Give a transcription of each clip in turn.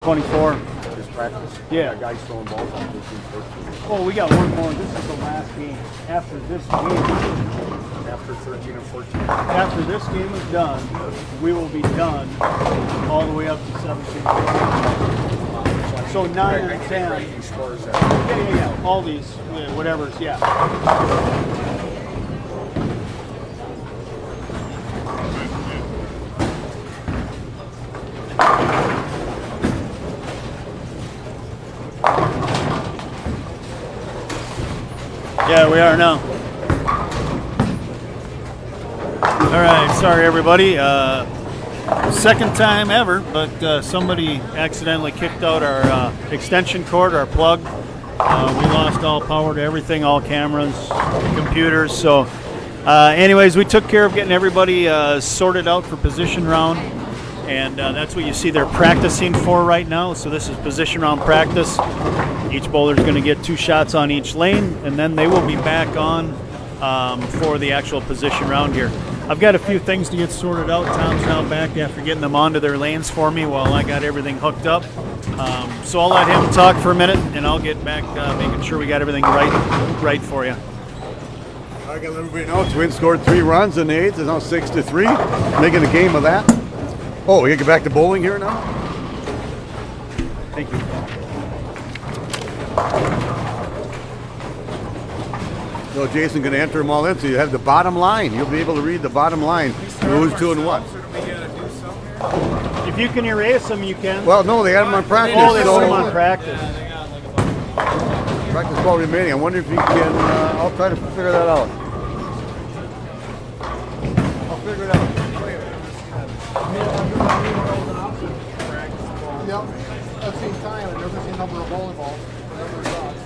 24. Just practice? Yeah. Guys throwing balls on 15, 14. Oh, we got one more. This is the last game. After this game, After 13 or 14. after this game is done, we will be done all the way up to 17. So 9 and 10. Ranking scores that. Yeah. All these, whatever's, yeah. Yeah, we are now. All right, sorry everybody. Second time ever, but somebody accidentally kicked out our extension cord, our plug. We lost all power to everything, all cameras, computers. So anyways, we took care of getting everybody sorted out for position round. And that's what you see they're practicing for right now. So this is position round practice. Each bowler is going to get 2 shots on each lane, and then they will be back on for the actual position round here. I've got a few things to get sorted out. Tom's now back after getting them onto their lanes for me while I got everything hooked up. So I'll let him talk for a minute, and I'll get back making sure we got everything right for you. I got everybody know Twins scored 3 runs in the 8th. It's now 6-3, making a game of that. Oh, we get back to bowling here now? Thank you. So Jason's going to enter them all in, so you have the bottom line. You'll be able to read the bottom line. Who's doing what? If you can erase them, you can. Well, no, they had them on practice. Oh, they put so them on practice. practice ball remaining. I wonder if you can. I'll try to figure that out. I'll figure it out. Yep, I've seen time. I've never seen number of volleyball. Number of shots.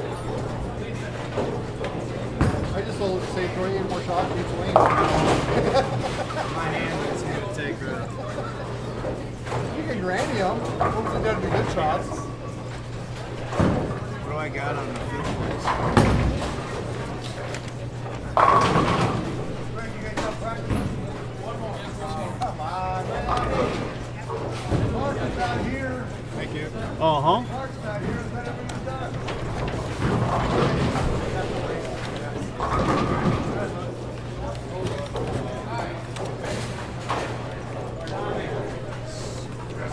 I just told it to say 38 more shots each lane. My hand is going to take her. You can granny them. Hopefully that'll be good shots. What do I got on the fifth place? Come on, man. Mark's not here. Thank you. Uh-huh. Mark's not here. It's better than it's done.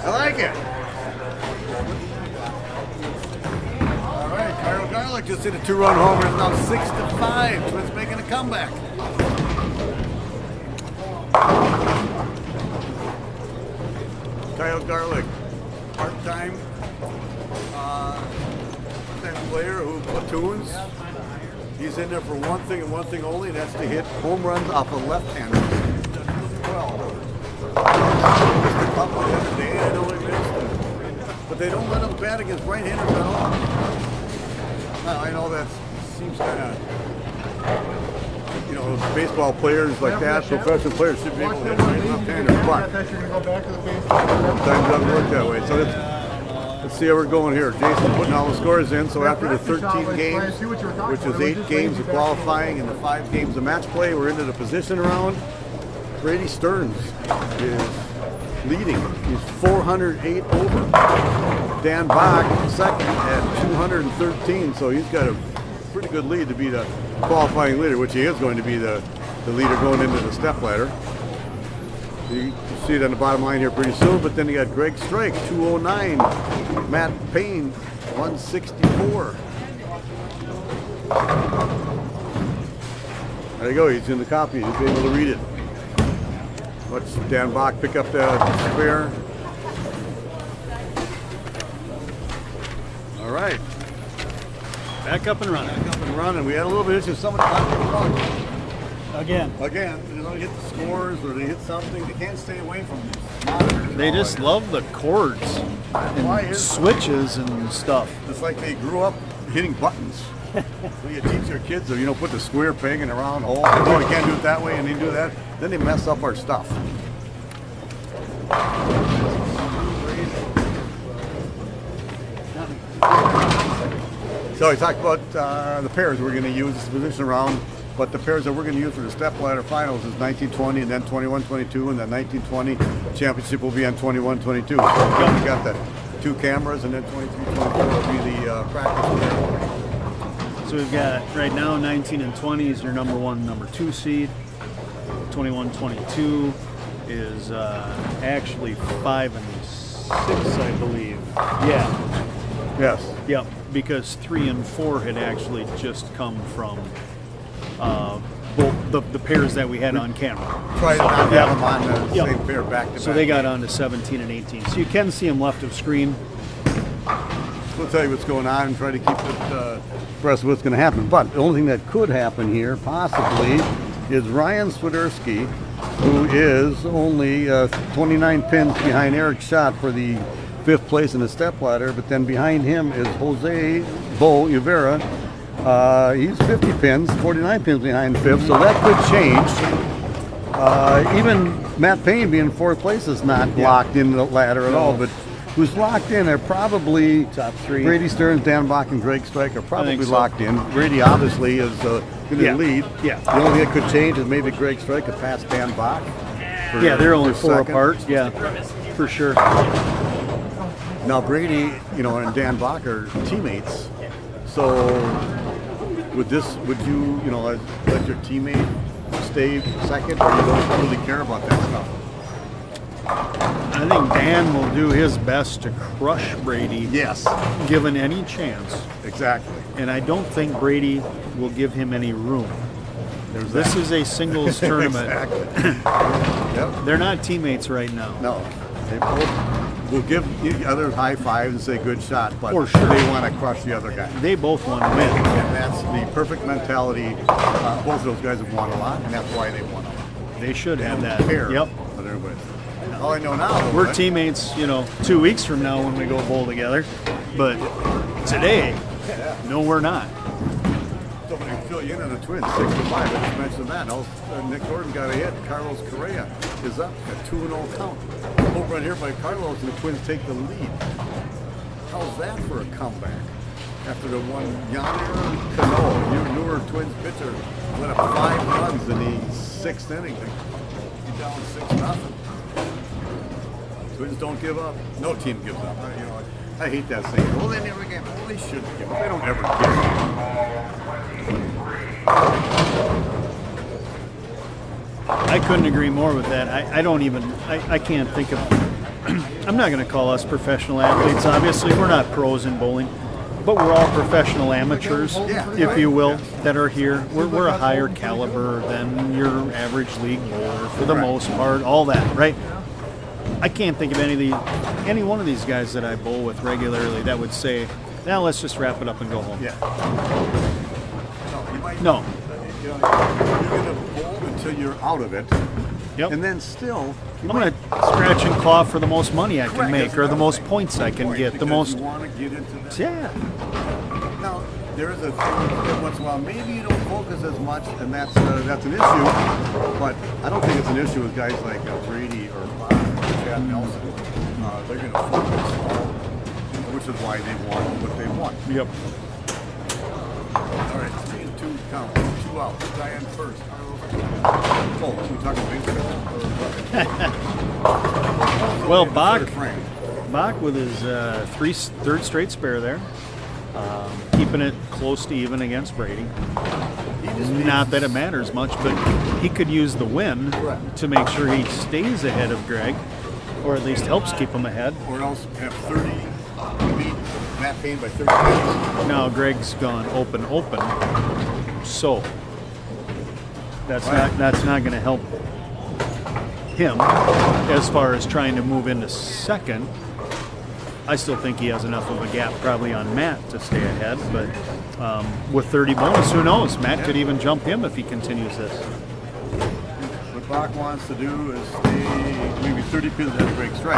I like it. All right, Carl Garlick just hit a 2-run homer. It's now 6-5. Twins making a comeback. Kyle Garlick, part-time player who platoons. He's in there for one thing and one thing only, and that's to hit home runs off of left-handers. He's done really well. Missed a couple the other day, I know he missed. But they don't let him bat against right-handers at all. Now, I know that seems kind of, baseball players like that, professional players should be able to hit left-handers, I but thought you were going to go back to the baseball. sometimes it doesn't work that way. So let's see how we're going here. Jason putting all the scores in. So after the 13 games, which is 8 games of qualifying and the 5 games of match play, we're into the position round. Brady Stearns is leading. He's 408 over. Dan Bock second at 213. So he's got a pretty good lead to be the qualifying leader, which he is going to be the leader going into the step ladder. You see it on the bottom line here pretty soon, but then you got Gregg Stricke, 209. Matt Payne, 164. There you go, he's in the copy, he'll be able to read it. Watch Dan Bock pick up the spare. All right. Back up and running. Back up and running. We had a little bit of issue. Somebody got the plug. Again. Again, they hit the scores or they hit something. They can't stay away from these monitors. They just love the cords and switches and stuff. It's like they grew up hitting buttons. So you teach your kids to, put the square peg in a round hole. Oh, you can't do it that way and then do that. Then they mess up our stuff. So I talked about the pairs we're going to use this position round. But the pairs that we're going to use for the step ladder finals is 1920 and then 21-22, and then 1920 championship will be on 21-22. So we got that 2 cameras, and then 23-24 will be the practice there. So we've got right now 19 and 20 is your number 1, number 2 seed. 21-22 is actually 5 and 6, I believe. Yeah. Yes. Yep. Because 3 and 4 had actually just come from both the pairs that we had on camera. Try to not have them on the Yep. same pair back to back. So they got on to 17 and 18. So you can see them left of screen. We'll tell you what's going on and try to keep it abreast of what's going to happen. But the only thing that could happen here, possibly, is Ryan Swiderski, who is only 29 pins behind Eric Schacht for the 5th place in the stepladder. But then behind him is Jose Bo Rivera. He's 50 pins, 49 pins behind 5th, so that could change. Even Matt Payne being 4th place is not locked in the ladder at all, but who's locked in are probably top 3. Brady Stearns, Dan Bock, and Gregg Stricke are probably so. locked in. Brady obviously is going to lead. Yeah. The only thing that could change is maybe Gregg Stricke could pass Dan Bock. Yeah, they're only 4 second. apart. Yeah, for sure. Now Brady, and Dan Bock are teammates. So would you, let your teammate stay second, or you don't really care about that stuff? I think Dan will do his best to crush Brady. Yes. Given any chance. Exactly. And I don't think Brady will give him any room. There's This that. is a singles tournament. Exactly. Yep. They're not teammates right now. No. They both will give the other high fives and say good shot, but For sure. they want to crush the other guy. They both want to win. And that's the perfect mentality. Both of those guys have won a lot, and that's why they won a lot. They should They have don't that. care Yep. what everybody says. All I know now, We're right? teammates, 2 weeks from now when we go bowl together. But today, no, we're not. Somebody fill you in on the Twins, 6-5. I just mentioned that. Nick Gordon got a hit. Carlos Correa is up at 2-0 count. Hope run here by Carlos, and the Twins take the lead. How's that for a comeback? After the one Yonder Cano, your newer Twins pitcher, went up 5 runs in the 6th inning. He's down 6-0. Twins don't give up. No team gives up. I hate that saying. Well, they never give up. Well, they shouldn't give up. They don't ever give up. I couldn't agree more with that. I can't think of, I'm not going to call us professional athletes. Obviously, we're not pros in bowling, but we're all professional amateurs, if you will, that are here. We're a higher caliber than your average league bowler for the most part, all that, right? I can't think of any one of these guys that I bowl with regularly that would say, now let's just wrap it up and go home. Yeah. No. You're going to bowl until you're out of it. Yep. And then still, I'm going to scratch and claw for the most money I can Correct, make, that's or the another most thing. points I can get, the Because most. you want to get into that. Yeah. Now, there is a thing that once in a while, maybe you don't focus as much, and that's an issue. But I don't think it's an issue with guys like Brady or Bob or Chad Nelson. They're going to focus, which is why they won what they won. Yep. All right, 3-2 count, 2 out. Guy in first. Oh, we talking baseball? Well, Bock Frank. with his third straight spare there, keeping it close to even against Brady. Not that it matters much, but he could use the win to make sure he stays ahead of Gregg, or at least helps keep him ahead. Or else have 30, beat Matt Payne by 30 minutes. Now Gregg's gone open, so that's not going to help him as far as trying to move into second. I still think he has enough of a gap probably on Matt to stay ahead, but with 30 bonus, who knows? Matt could even jump him if he continues this. What Bock wants to do is stay maybe 30 pins ahead of Gregg Stricke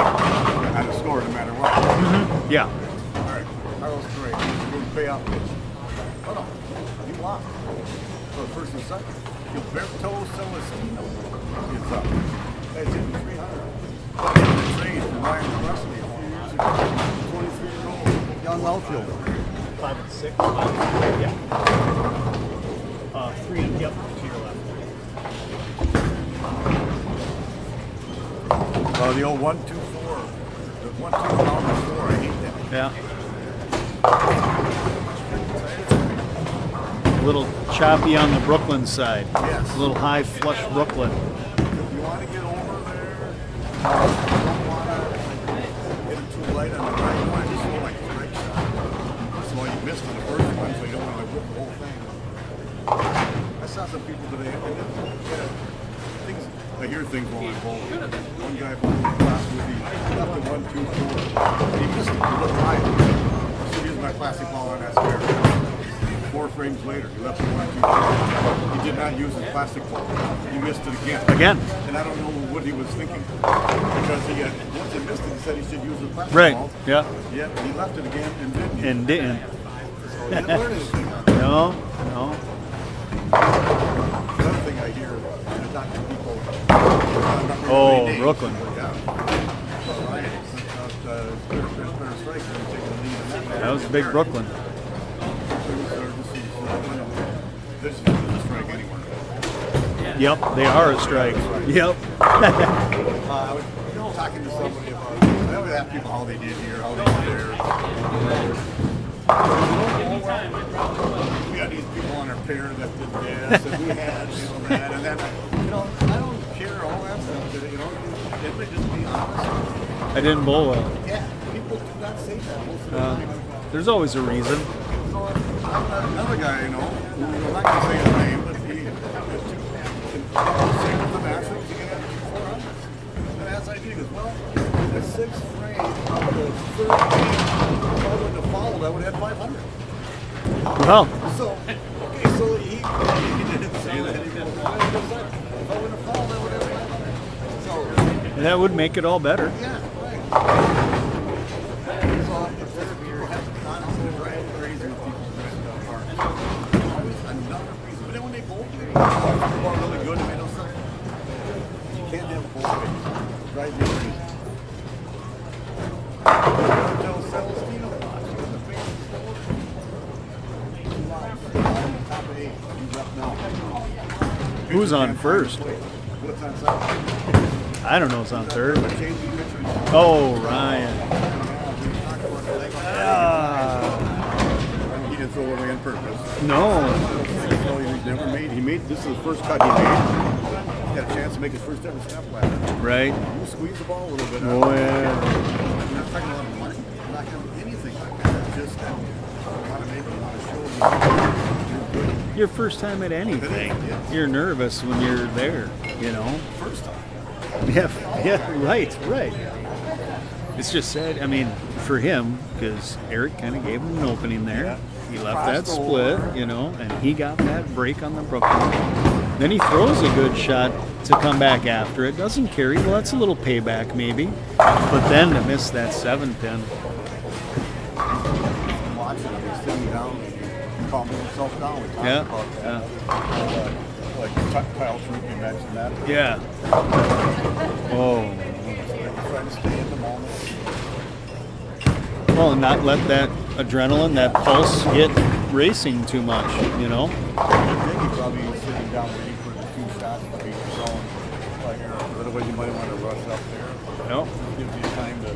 on the score no matter what. Mm-hmm. Yeah. All right, Carlos Correa, good payoff pitch. Oh no, he blocked. So first and second. Gilberto Celestino is up. That's hitting 300. The trade from Ryan Presley a few years ago. 23-year-old young outfielder. 5 and 6. Yeah. 3. Yep. To your left. The old 1-2-4. The 1-2 down the 4. I hate Yeah. A little choppy on the Brooklyn side. Yes. A little high flush Brooklyn. You want to get over there. You don't want to get it too light on the right. You want to just go like a straight shot. That's why you missed on the first one, so you don't want to whip the whole thing. I saw some people today, and things, I hear things while I'm bowling. One guy bowled in class with me, left at 1, 2, 4. He missed it, he looked right. I should use my classic ball on that square. 4 frames later, he left at 1, 2, 4. He did not use his plastic ball. He missed it again. Again. And I don't know what he was thinking. Because he had, once he missed it, he said he should use his plastic ball. Yeah. Yeah, he left it again and didn't. And didn't. So he didn't learn anything on it. No. Another thing I hear when I talk to people. Oh, Brooklyn. That was big Brooklyn. This is a strike anywhere. Yep, they are a strike. Yep. I was talking to somebody about. I always ask people how they did here, how they did there. We got these people on our pair that did this, and we had that, and then I don't care all that stuff. Everybody just be honest. I didn't bowl well. Yeah, people do not say that most of the time. There's always a reason. So another guy, I'm not going to say his name, but he same with the Nationals, he had 400. And as I do, he goes, well, the 6th frame of the 3rd game, if I wouldn't have followed, I would have had 500. Well, So, okay, so he didn't say that. He goes, if I wouldn't have followed, I would have had 500. So, that would make it all better. yeah, right. So, it's just weird. Honestly, right? Crazy with people that are another reason. But then when they bowl, people are really good and they don't suck. You can't have a bowl face. Right? The reason. Tell Celestino, she got the face forward. 2 lives. Top of 8. He's up now. Who's on first? What's on second? I don't know. It's on third. Changing pitchers. Oh, Ryan. He didn't throw away on purpose. No. He's never made. This is the first cut he made. He got a chance to make his first ever step ladder. Right. You squeeze the ball a little bit. Oh, yeah. We're not talking about money. We're not going to do anything like that. Just that you want to make it, you want to show you're good. Your first time at anything. Yes. You're nervous when you're there, First time. Yeah, right. It's just sad. I mean, for him, because Eric kind of gave him an opening there. Yeah. He left that split, and he got that break on the Brooklyn. Then he throws a good shot to come back after it. Doesn't carry. Well, that's a little payback maybe. But then to miss that 7-pin. I'm watching him. He's sitting down and calming himself down. We talked about that. Like Kyle True mentioned that. Yeah. Oh. Trying to stay in the moment. Well, and not let that adrenaline, that pulse get racing too much, I think he's probably sitting down waiting for the 2 shots to be thrown. Like, otherwise you might want to rush up there. Yep. Gives you time to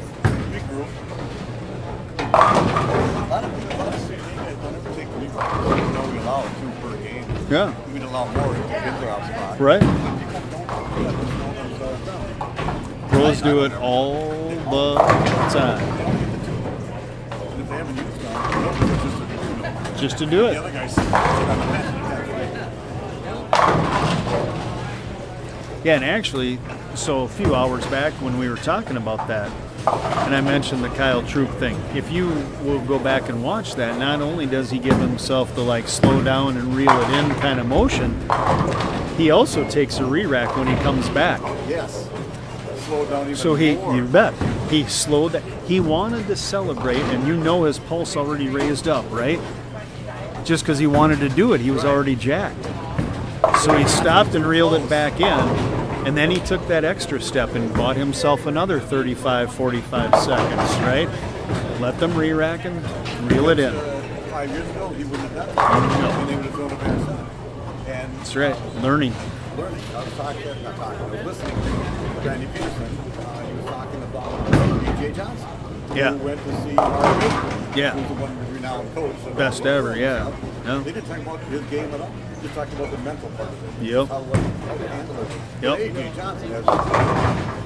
regroup. A lot of CBA don't ever take regroup. We allow 2 per game. Yeah. We'd allow more if you get the off spot. Right. But people don't do that. They slow themselves down. Pros do it all the time. They don't get the 2. And if they haven't used them, they'll just to do it. Just to do The it. other guy sits on the bench and you gotta fight. Yeah, and actually, so a few hours back when we were talking about that, and I mentioned the Kyle Troop thing, if you will go back and watch that, not only does he give himself the slow down and reel it in kind of motion, he also takes a re-rack when he comes back. Yes. Slow down even So more. you bet, he slowed that. He wanted to celebrate, and his pulse already raised up, right? Just because he wanted to do it, he was already jacked. So he stopped and reeled it back in. And then he took that extra step and bought himself another 35, 45 seconds, right? Let them re-rack and reel it in. 5 years ago, he wouldn't have done that. And they would have thrown a bad shot. And That's right, learning. I was listening to Randy Peterson. He was talking about B.J. Johnson. Yeah. who went to see Marshall, Yeah. who's the one renowned coach. Best ever, yeah. No. They didn't talk about his game at all. Just talked about the mental part of it. Yep. How to handle it. Yep. A.J. Johnson has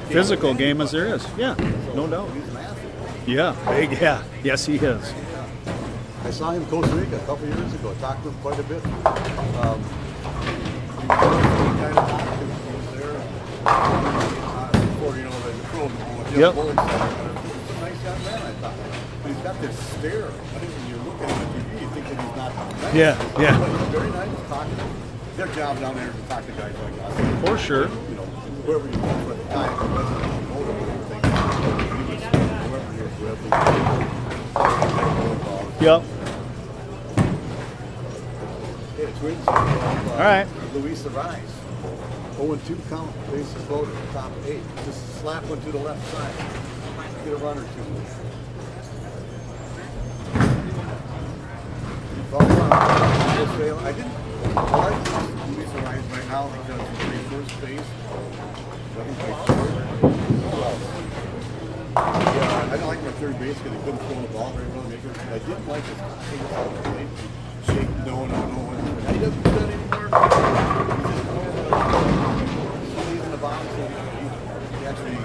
Physical game as there is. Yeah, no doubt. He's an athlete. Yeah, big, yeah. Yes, he is. I saw him in Costa Rica a couple years ago. I talked to him quite a bit. He kind of talked to him. He was there before, you know, the pros with the Yep. Bowling Center. He's a nice young man, I thought. But he's got this stare. I think when you look at him on TV, you think that he's not nice. Yeah, yeah. But he's very nice talking to him. Their job down there is to talk to guys like us. For sure. You know, whoever you want for the time, it doesn't motivate anything. He was, whoever he was with, he was Yep. Yeah, Twins. All right. Luis Arise. 0-2 count, bases loaded, top 8. Just slap one to the left side. Get a run or two. I didn't like Luis Arise right now because he plays first base. Doesn't play short. Who else? Yeah, I didn't like him at third base because he couldn't throw the ball very well. I didn't like his shake, no. He doesn't do that anymore. He's in the box and he actually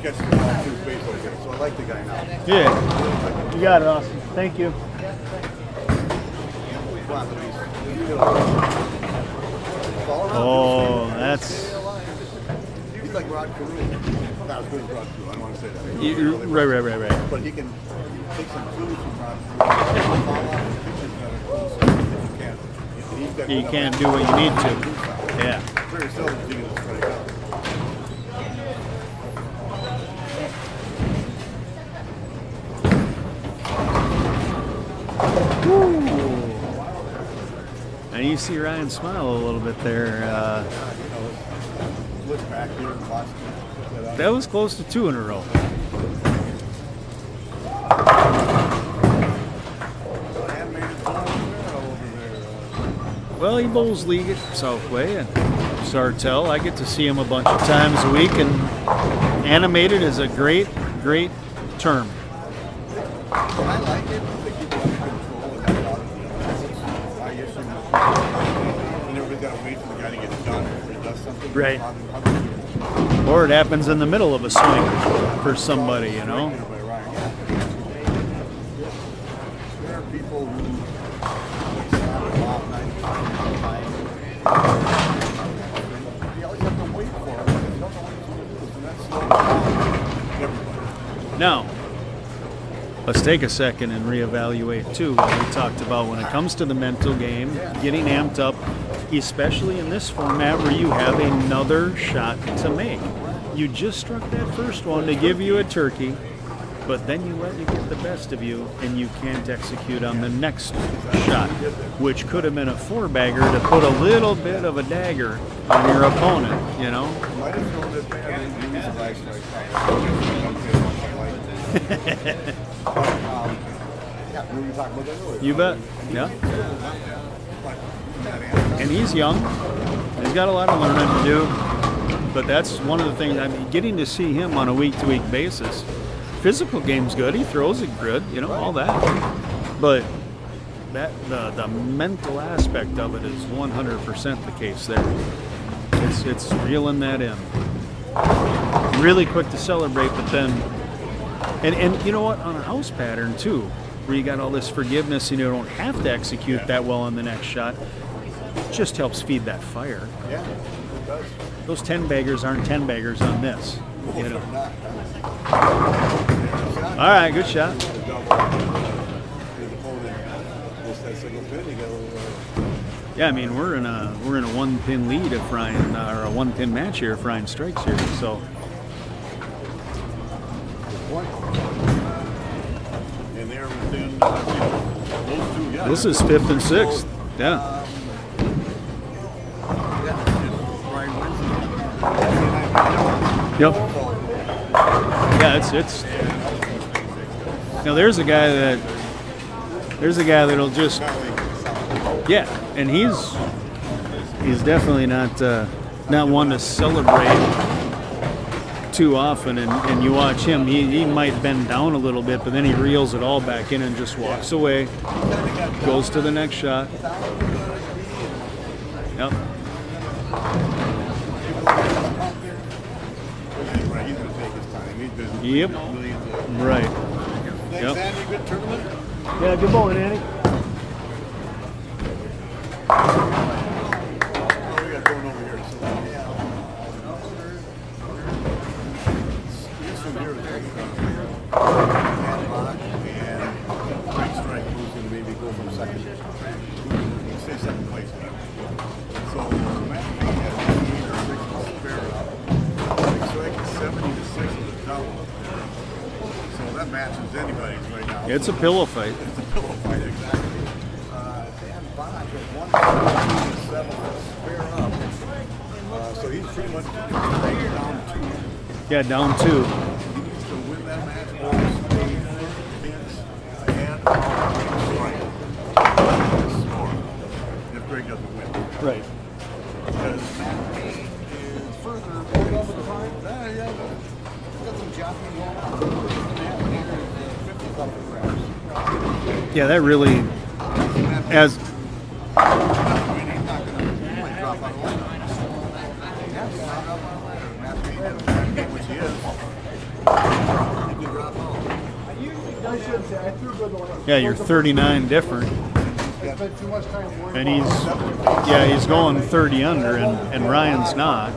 catches the ball to his base okay. So I like the guy now. Yeah. You got it, Austin. Thank you. Come on, Luis. Oh, that's... He's like Rod Carew. Not as good as Rod Carew. I don't want to say that. Right. But he can take some clues from Rod Carew. Fall off his pitches that are close if you can. He's got You can't do what you need to. Yeah. very seldom is he going to strike out. And you see Ryan smile a little bit there. Look back here and watch That was close to 2 in a row. Well, he bowls league at Southway and Sartell. I get to see him a bunch of times a week, and animated is a great term. I like it. They keep it under control and not out of the I issue. And everybody's got to wait for the guy to get it done before he does something. Right. Or it happens in the middle of a swing for somebody, you know. There are people who snap it off 90% of the time. You always have to wait for it. You don't know what he's going to do. And that slows down everybody. Now, let's take a second and reevaluate too what we talked about when it comes to the mental game, getting amped up, especially in this format where you have another shot to make. You just struck that first one to give you a turkey, but then you let you get the best of you and you can't execute on the next shot, which could have been a 4-bagger to put a little bit of a dagger on your opponent, you know? Might have thrown it bad and use a nice strike. Yeah, we were talking about that earlier. You bet. Yeah. And he's young. He's got a lot of learning to do. But that's one of the things, I mean, getting to see him on a week-to-week basis. Physical game's good. He throws it good, you know, all that. But that the mental aspect of it is 100% the case there. It's reeling that in. Really quick to celebrate, but then... And you know what? On a house pattern, too, where you got all this forgiveness and you don't have to execute that well on the next shot, it just helps feed that fire. Yeah, it does. Those 10-baggers aren't 10-baggers on this. You know. All right, good shot. Yeah, I mean we're in a 1-pin lead if Ryan or a 1-pin match here if Ryan strikes here. So. And they're within those two guys. This is 5th and 6th. Yeah. Yep. Yeah, it's. Now there's a guy that'll just. Yeah, and he's definitely not one to celebrate too often, and you watch him, he might bend down a little bit, but then he reels it all back in and just walks away, goes to the next shot. Yep. Yep. Right. Yep. Andy, good tournament? Yeah, good bowling, Andy. We got going over here. So, this one here is Bock and Gregg Stricke, who's going to maybe go from second. He'll stay second place. So Matt had 8 or 6 to spare up. Gregg Stricke is 70-6 with a double. So that matches anybody's right now. It's a pillow fight. It's a pillow fight, exactly. Dan Bock at 1-7 to spare up. So he's pretty much down 2. Yeah, down 2. He needs to win that match or stay pins ahead of score if Gregg doesn't win. Right. Because Matt is further away from the time. Yeah, got some jockeying going on. Yeah, that really, as yeah, you're 39 different, and he's going 30 under, and Ryan's not.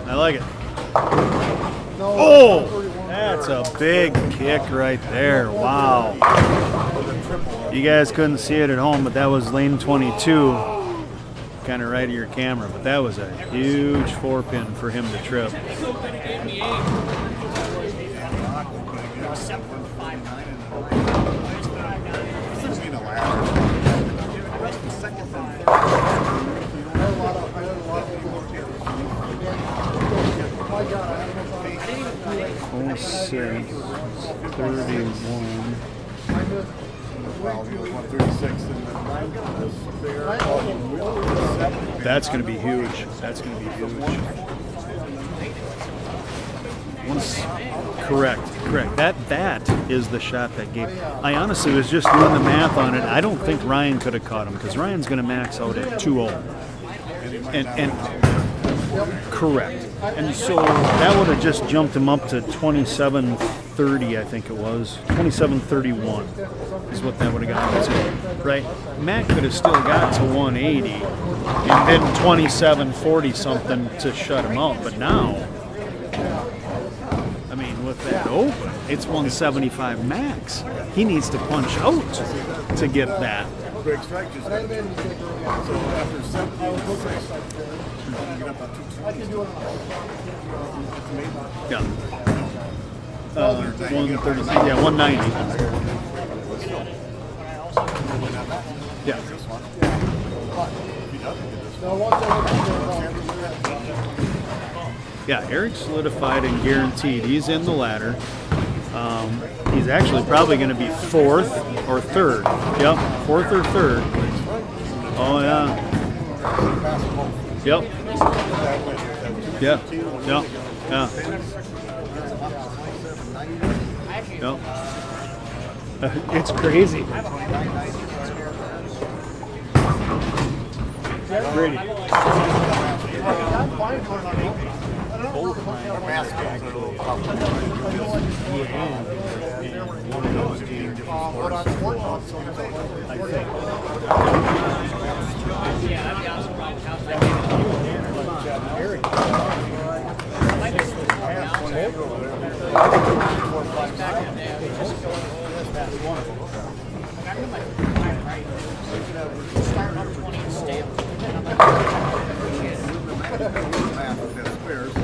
I like it. Oh, that's a big kick right there. Wow. You guys couldn't see it at home, but that was lane 22, kind of right of your camera. But that was a huge 4-pin for him to trip. Oh, 6, 31. That's going to be huge. That's going to be huge. Correct. That is the shot that gave. I honestly was just doing the math on it. I don't think Ryan could have caught him because Ryan's going to max out at 2-0. And correct. And so that would have just jumped him up to 27.30, I think it was. 27.31 is what that would have gotten to. Right? Matt could have still got to 180 and then 27.40 something to shut him out. But now, I mean, with that open, it's 175 max. He needs to punch out to get that. Gregg Stricke just got so after 76, get up on 220. Yeah. 130. Yeah, 190. Yeah. Yeah, Eric solidified and guaranteed. He's in the ladder. He's actually probably going to be 4th or 3rd. Yep, 4th or 3rd. Oh, yeah. Yep. Yeah. Yep. Yeah. Yep. It's crazy. Brady.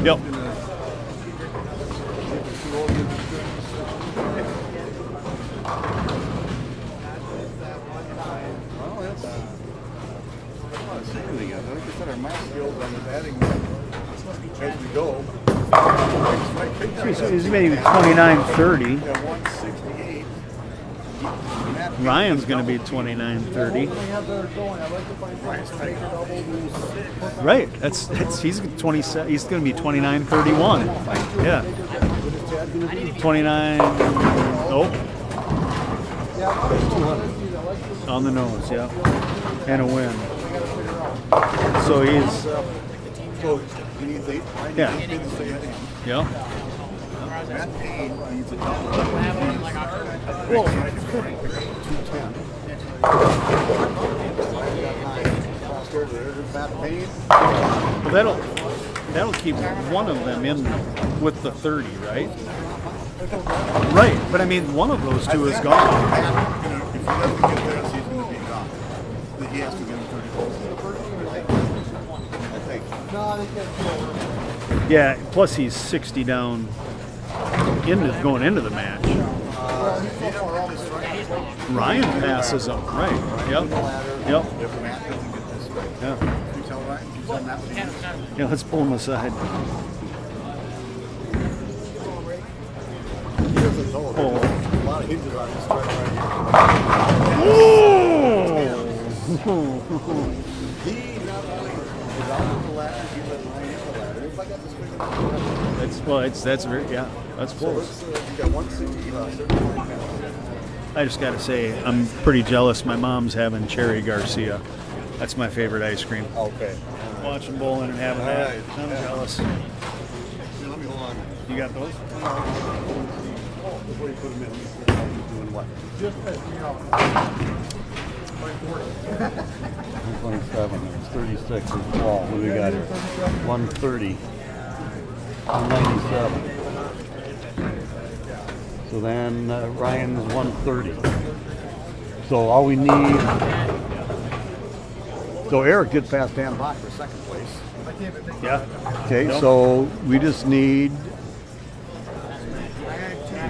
Yep. not seeing anything yet. Like I said, our math skills, I'm just adding as we go. He's maybe 29:30. Got 168. Ryan's going to be 29:30. Right. That's he's 27. He's going to be 29:31. Yeah. 29. Oh. On the nose. Yeah. And a win. So he's. So he needs 8. Yeah. Yeah. Matt Payne needs a double. 210. Matt Payne. Well, that'll keep one of them in with the 30, right? Right, but I mean, one of those two is gone. If he doesn't get this, he's going to be gone. He has to get him 30 goals. I think. Yeah. Plus, he's 60 down going into the match. Ryan passes him. Right. Yep. If Matt doesn't get this right. Yeah. You tell Ryan he's on that one. Yeah. Let's pull him aside. He doesn't know. There's a lot of hinges on this strike right here. He not only was out of the ladder, he let Ryan in the ladder. If I got this figured out. That's very that's So close. you got 160. I just got to say, I'm pretty jealous. My mom's having Cherry Garcia. That's my favorite ice cream. Okay. Watching bowling and having All that. right. I'm jealous. Here, let me hold on. You got those? Before you put them in, he's doing what? 127, it's 36 is Paul. What do we got here? 130. 197. So then Ryan's 130. So all we need. So Eric did pass Dan Bock for second place. Yeah. Okay, Yep. so we just need.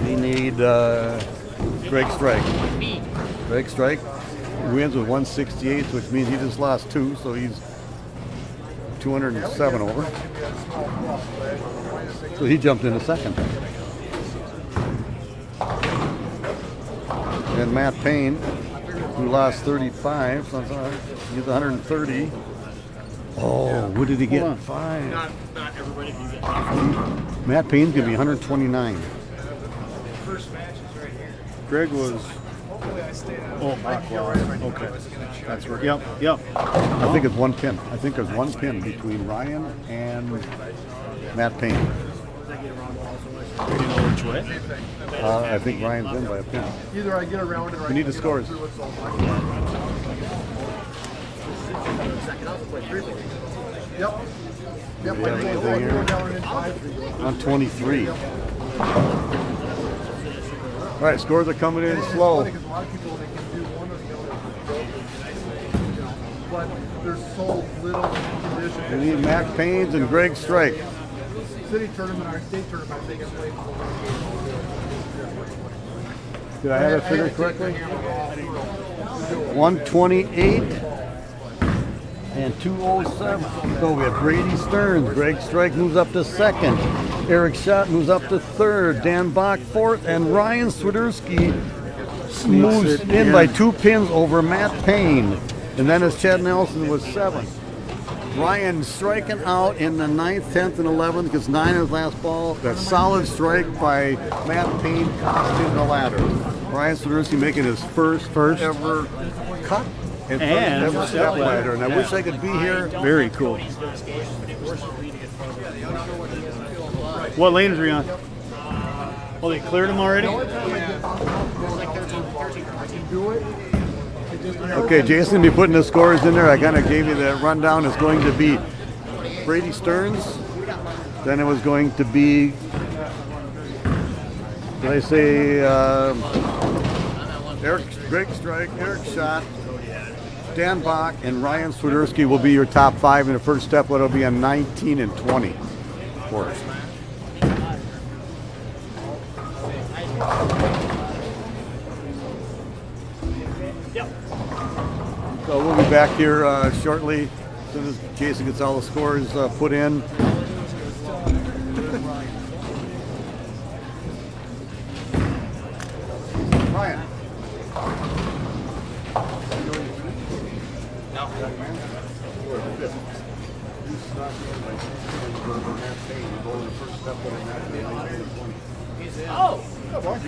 We need Gregg Stricke. Gregg Stricke wins with 168, which means he just lost 2, so he's 207 over. So he jumped into second. And Matt Payne, who lost 35, so he's 130. Oh, what did he get? 5. Not everybody can get Matt Payne's gonna be 129. first match is right here. Greg was. Hopefully I stayed out. Oh, Bock lost. Okay. That's right. Yep. I think it's one pin. I think there's one pin between Ryan and Matt Payne. Do you know which way? I think Ryan's in by a pin. Either I get around it or We need the scores. Yep. Yep. Do we have anything here? 123. All right, scores are coming in slow. Because a lot of people, they can do one or the other. But there's so little condition. We need Matt Payne's and Gregg Stricke. City tournament, our state tournament, I think it's played for. Did I have it figured correctly? 128 and 207. So we have Brady Stearns. Gregg Stricke moves up to second. Eric Schacht moves up to third. Dan Bock fourth. And Ryan Swiderski moves it in in. by 2 pins over Matt Payne. And then as Chad Nelson was 7th. Ryan striking out in the 9th, 10th, and 11th because 9 is his last ball. That solid strike by Matt Payne costing the ladder. Ryan Swiderski making his first ever cut and first And ever step step ladder. ladder. And I wish I could be here. Very cool. What lanes are you on? Oh, they cleared them already? Okay, Jason, be putting the scores in there. I kind of gave you the rundown. It's going to be Brady Stearns. Then it was going to be, did I say, Gregg Stricke, Eric Schacht, Dan Bock, and Ryan Swiderski will be your top 5 in the first step. It'll be a 19 and 20 for us. So we'll be back here shortly As soon as Jason gets all the scores put in. Ryan. Oh! All right.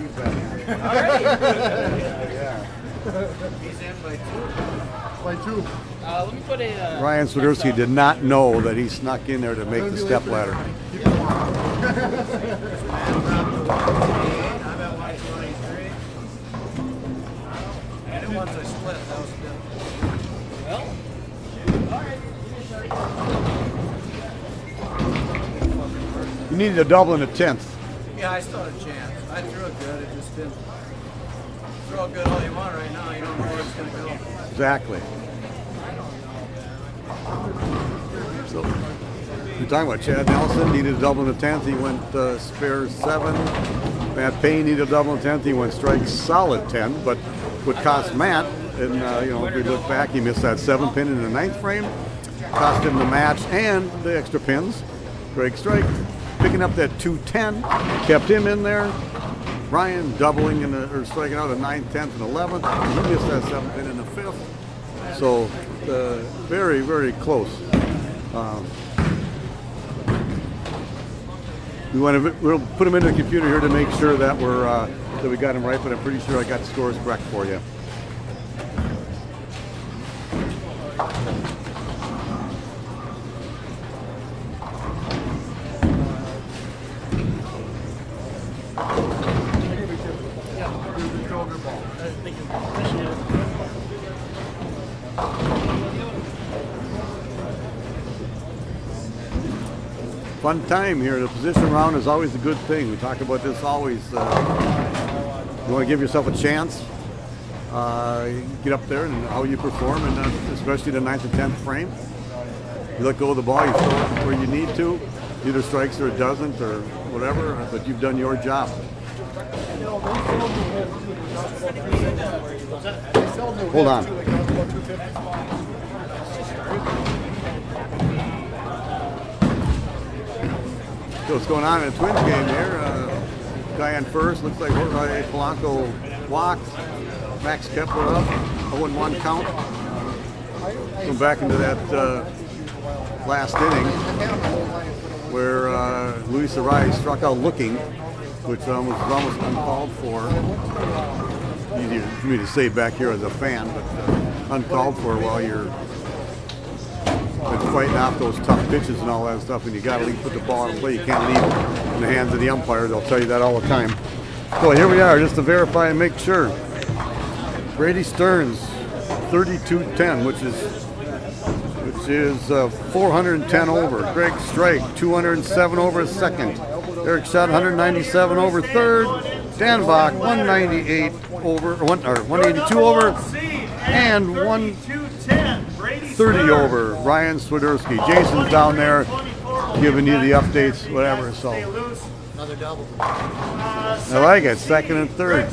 Yeah. He's in by 2. By 2. Let me put a. Ryan Swiderski did not know that he snuck in there to make the step ladder. I'm at 123. And then once I split, that was good. Well, You needed a double and a 10th. yeah, I still had a chance. I threw it good. It just didn't. Throw it good all you want right now. You don't know where it's going to go. Exactly. So, you're talking about Chad Nelson needed a double and a 10th. He went spare 7. Matt Payne needed a double and a 10th. He went strike solid 10, but would cost Matt. And if we look back, he missed that 7 pin in the 9th frame. Cost him the match and the extra pins. Gregg Stricke picking up that 210, kept him in there. Ryan doubling or striking out a 9th, 10th, and 11th. He missed that 7 pin in the 5th. So very, very close. We'll put them into the computer here to make sure that that we got them right. But I'm pretty sure I got the scores correct for you. Fun time here. The position round is always a good thing. We talk about this always. You want to give yourself a chance. Get up there and how you perform, and especially the 9th and 10th frame. You let go of the ball, you throw it where you need to. Either strikes or it doesn't or whatever, but you've done your job. Hold on. So what's going on in the Twins game here? Guy on first, looks like Jorge Polanco walked. Max Kepler up, 0-1 count. Going back into that last inning where Luis Arraez struck out looking, which was almost uncalled for. Easier for me to say back here as a fan, but uncalled for while you're fighting off those tough pitches and all that stuff, and you got to put the ball in play. You can't leave it in the hands of the umpire. They'll tell you that all the time. So here we are, just to verify and make sure. Brady Stearns, 32-10, which is 410 over. Gregg Stricke, 207 over second. Eric Schacht, 197 over third. Dan Bock, 198 over, or 182 over, and 130 over. Ryan Swiderski. Jason's down there giving you the updates, whatever. So Another double. I like it. Second and third.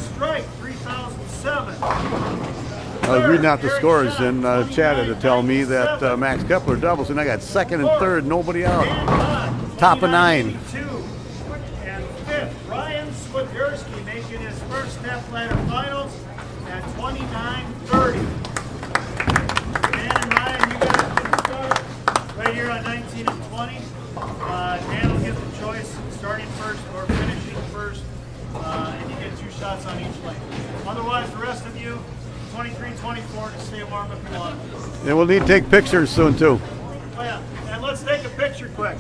I was reading out the scores, and Chad had to tell me that Max Kepler doubles, and I got second and third, nobody out. Top of 9. And 5th, Ryan Swiderski making his first step ladder finals at 29:30. Dan and Ryan, you guys can start right here on 19 and 20. Dan will get the choice, starting first or finishing first, and you get 2 shots on each lane. Otherwise, the rest of you, 23, 24 to stay warm if you want. And we'll need to take pictures soon, too. Oh, yeah. And let's take a picture quick.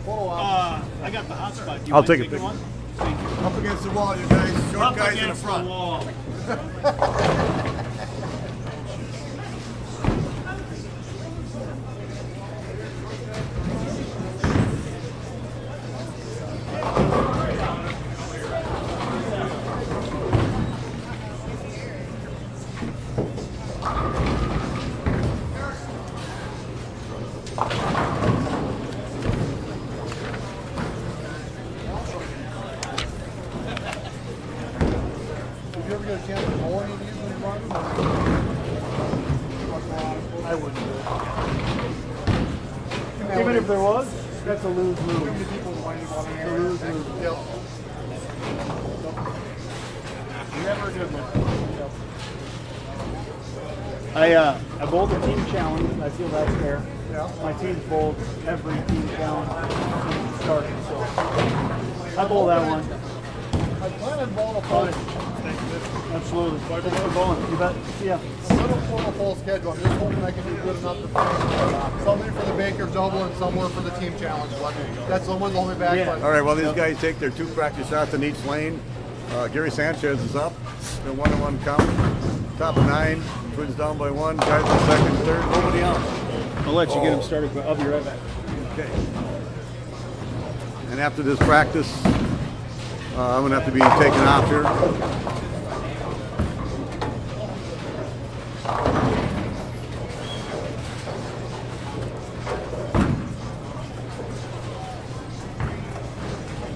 I got the hot spot. Do you I'll mind take a taking picture. one? Thank you. Up against the wall, you guys. Short Up guys in the against the front. wall. Did you ever get a chance to mow any of these when you brought them? I wouldn't do it. Even if there was, that's a lose-lose. Lose-lose. Yep. Never did one. I bowled the team challenge. I feel that's fair. Yeah. My team's bowled every team challenge since it started, so I bowl that one. I plan on bowling a full. Absolutely. Thanks for bowling. You bet. See ya. I'm going to pull a full schedule. I'm just hoping I can do good enough to finish. Somebody for the Baker's Oval and somewhere for the team challenge. But that's the one's only back. Yeah. All right, well, these guys take their 2 practice shots in each lane. Gary Sanchez is up. The 1-1 count. Top of 9. Twins down by 1. Guys in second, third. Nobody out. I'll let you get him started, but I'll be right back. Okay. And after this practice, I'm going to have to be taken off here.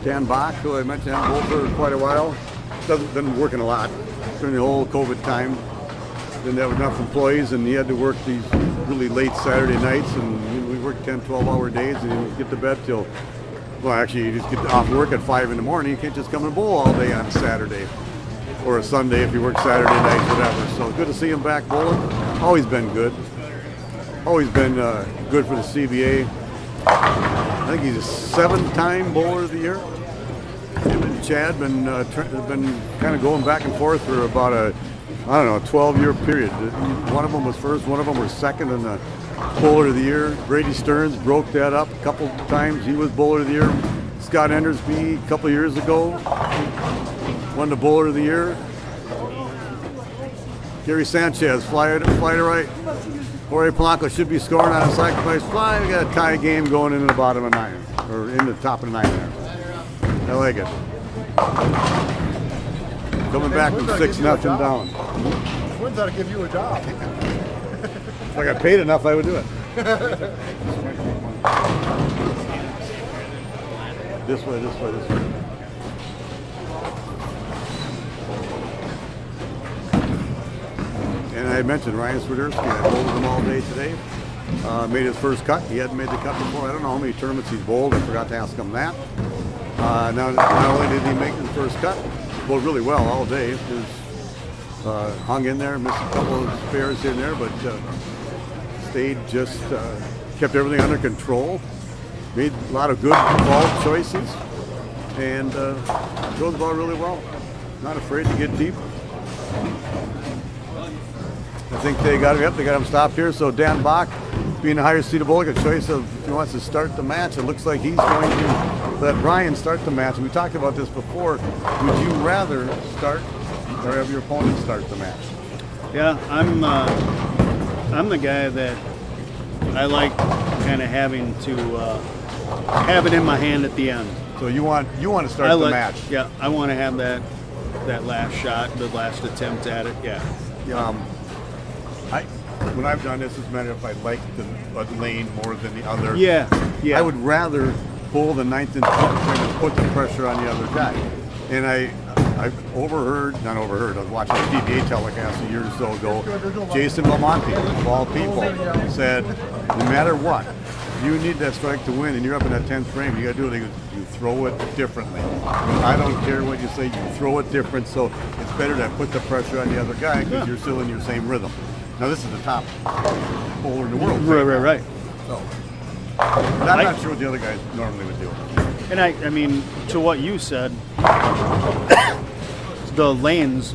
Dan Bock, who I mentioned him both for quite a while, been working a lot during the whole COVID time. Didn't have enough employees, and he had to work these really late Saturday nights, and we worked 10, 12-hour days, and he would get to bed till, well, actually, you just get off work at 5 in the morning. You can't just come and bowl all day on Saturday or a Sunday if you work Saturday night, whatever. So good to see him back bowling. Always been good. Always been good for the CBA. I think he's a 7-time bowler of the year. Him and Chad been kind of going back and forth for about a 12-year period. One of them was first, one of them was second in the bowler of the year. Brady Stearns broke that up a couple times. He was bowler of the year. Scott Endersby a couple years ago won the bowler of the year. Gary Sanchez fly to right. Jorge Polanco should be scoring on a sacrifice fly. We got a tie game going into the bottom of 9, or in the top of 9 there. I like it. Coming back from 6-0 down. Twins ought to give you a job. If I got paid enough, I would do it. This way, this way, this way. And I mentioned Ryan Swiderski. I bowled with him all day today. Made his first cut. He hadn't made the cut before. I don't know how many tournaments he's bowled. I forgot to ask him that. Not only did he make his first cut, bowled really well all day. Hung in there, missed a couple of spares here and there, but stayed just, kept everything under control. Made a lot of good ball choices, and throws the ball really well. Not afraid to get deep. I think they got him. Yep, they got him stopped here. So Dan Bock, being the higher seeded bowler, a choice of if he wants to start the match. It looks like he's going to let Ryan start the match. And we talked about this before. Would you rather start or have your opponent start the match? Yeah, I'm the guy that I like kind of having to have it in my hand at the end. So you want to start the match? Yeah, I want to have that last shot, the last attempt at it. Yeah. When I've done this, as a matter of I like the lane more than the other. Yeah. I would rather pull the 9th and 10th and put the pressure on the other guy. And I've not overheard, I was watching a CBA telecast a year or so ago. Jason Belmonte, of all people, said, no matter what, you need that strike to win, and you're up in that 10th frame, you got to do it. You throw it differently. I don't care what you say, you throw it different, so it's better to put the pressure on the other guy because you're still in your same rhythm. Now, this is the top bowler in the world. Right. So, I'm not sure what the other guys normally would do. And I mean, to what you said, the lanes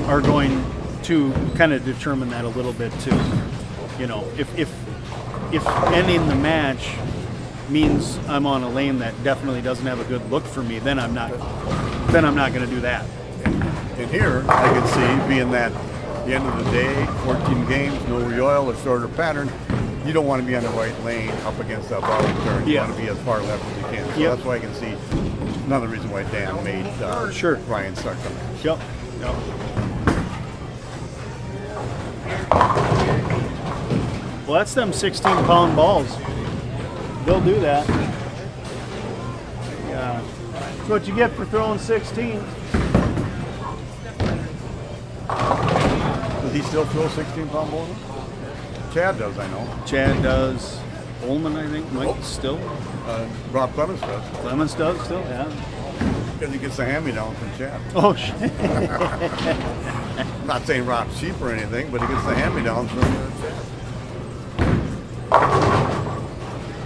are going to kind of determine that a little bit too. You know, if ending the match means I'm on a lane that definitely doesn't have a good look for me, then I'm not going to do that. And here, I can see, being that at the end of the day, 14 games, no re-oil, a shorter pattern, you don't want to be on the right lane up against that ball return. You want to be as far left as you can. So that's why I can see another reason why Dan made Ryan start the match. Yep. Well, that's them 16-pound balls. They'll do that. Yeah. That's what you get for throwing 16. Does he still throw 16-pound balls? Chad does, I know. Chad does. Holman, I think, might still. Rob Clemens does. Clemens does still, yeah. Because he gets the hand-me-down from Chad. Oh, shit. I'm not saying Rob's cheap or anything, but he gets the hand-me-downs from Chad.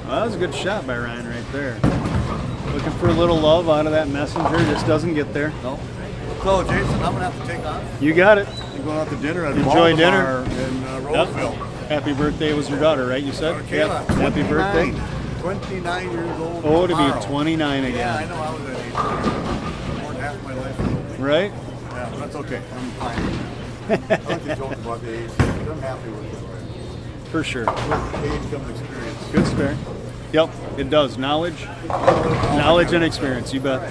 Well, that was a good shot by Ryan right there. Looking for a little love out of that messenger, just doesn't get there. No. So, Jason, I'm going to have to take off. You got it. I'm going out to dinner at Enjoy dinner. in Roseville. Happy birthday was your daughter, right? You said? Kayla, Happy birthday. 29 years old. Oh, to tomorrow. be 29 again. Yeah, I know. I was that age. More than half my life ago. Right? Yeah, but that's okay. I'm fine. I like to joke about the age, but I'm happy with it. For sure. With age comes experience. Good spare. Yep, it does. Knowledge and experience, you bet.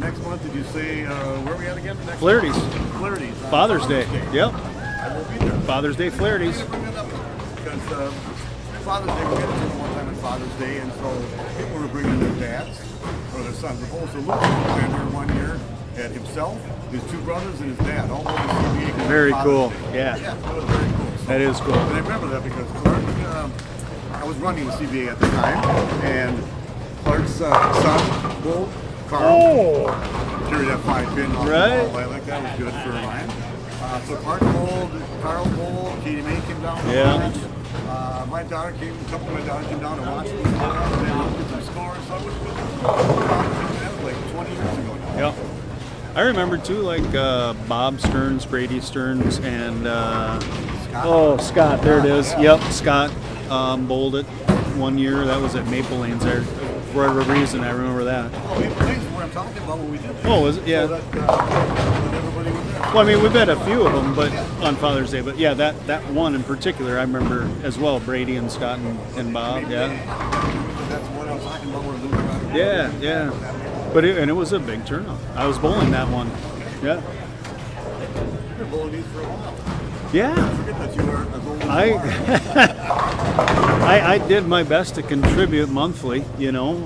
Next month, did you say, where are we at again? Next Flaherty's. Flaherty's. Father's Day. Yep. I will be there. Father's Day Flaherty's. Because Father's Day, we had to do one time on Father's Day, and so people were bringing their dads or their sons. The whole Luke went here 1 year, had himself, his 2 brothers, and his dad. All over the CBA. Very cool. Yeah. Yeah, that was very cool. So, That is cool. and I remember that because Clark, I was running the CBA at the time, and Clark's son, Bull, Carl, carried that 5-pin off Right. the ball. Like that was good for Ryan. So Clark bowled, Carl bowled, Katie May came down. Yeah. My daughter came, a couple of my daughters came down to watch me bowl, and then looked at some scores. So it was good. That was like 20 years ago now. Yep. I remember too, like Bob Stearns, Brady Stearns, and Scott. There it is. Yep, Scott bowled it 1 year. That was at Maple Lanes there. For whatever reason, I remember that. Oh, Maple Lanes is what I'm talking about when we did that. Oh, was it? Yeah. So that, when everybody was there. Well, I mean, we've had a few of them, but on Father's Day. But yeah, that one in particular, I remember as well. Brady and Scott and Bob. Yeah. That's what I was talking about. Where Luke Ryder Yeah, yeah. But it was a big turnout. I was bowling that one. Yeah. You've been bowling these for a while. Yeah. I forget that you were as old as you are. I did my best to contribute monthly, you know,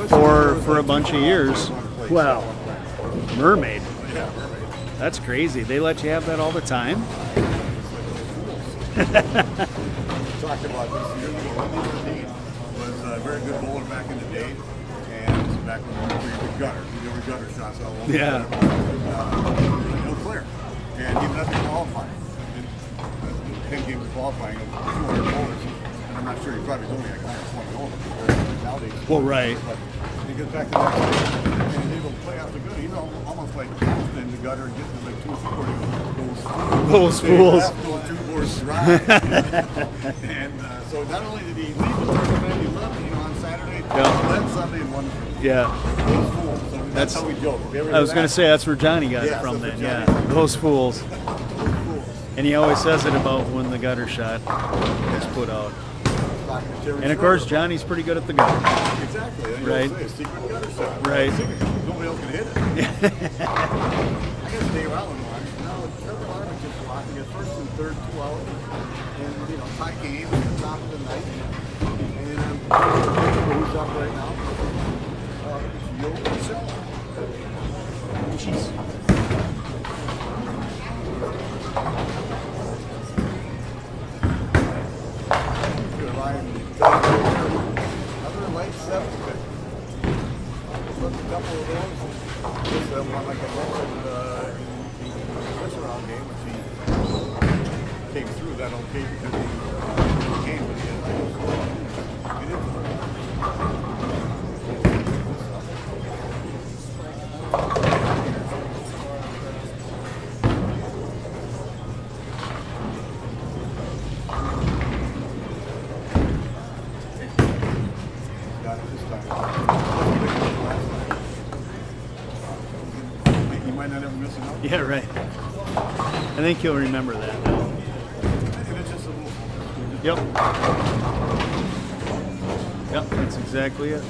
for a bunch of years. Well, Mermaid. Yeah, Mermaid. That's crazy. They let you have that all the time. Talked about this years ago. Wendy was a very good bowler back in the day, and back when we were gutter, we were gutter shots all over. Yeah. No clear, and he left me qualifying. 10 games of qualifying of 200 bowlers. And I'm not sure, he probably was only like 120 over nowadays. Well, right. But he gets back to that day, and he's able to play out the good. He's almost like in the gutter and getting like 2 or 3 Those fools. Those 2 boards dry. And so not only did he leave the tournament, he left on Saturday, then Sunday, and won. Yeah. Those fools. So that's how we joke. I was going to say that's where Johnny got it from then. Yeah. Those fools. And he always says it about when the gutter shot is put out. And of course, Johnny's pretty good at the gutter. Exactly. Right. Say, secret gutter shot. Right. Secret. Nobody else can hit it. I got to stay around one. Trevor Larman just watching it first and third, 2 out. And, tie game at the top of the night. And who's up right now? Yo Michelle. Jeez. Another light 7 pick. Slipped a couple of those. Just one like I mentioned in the first round game, which he came through that okay because he came, but he had Yeah, right. I think he'll remember that. Yep. Yep, that's exactly it.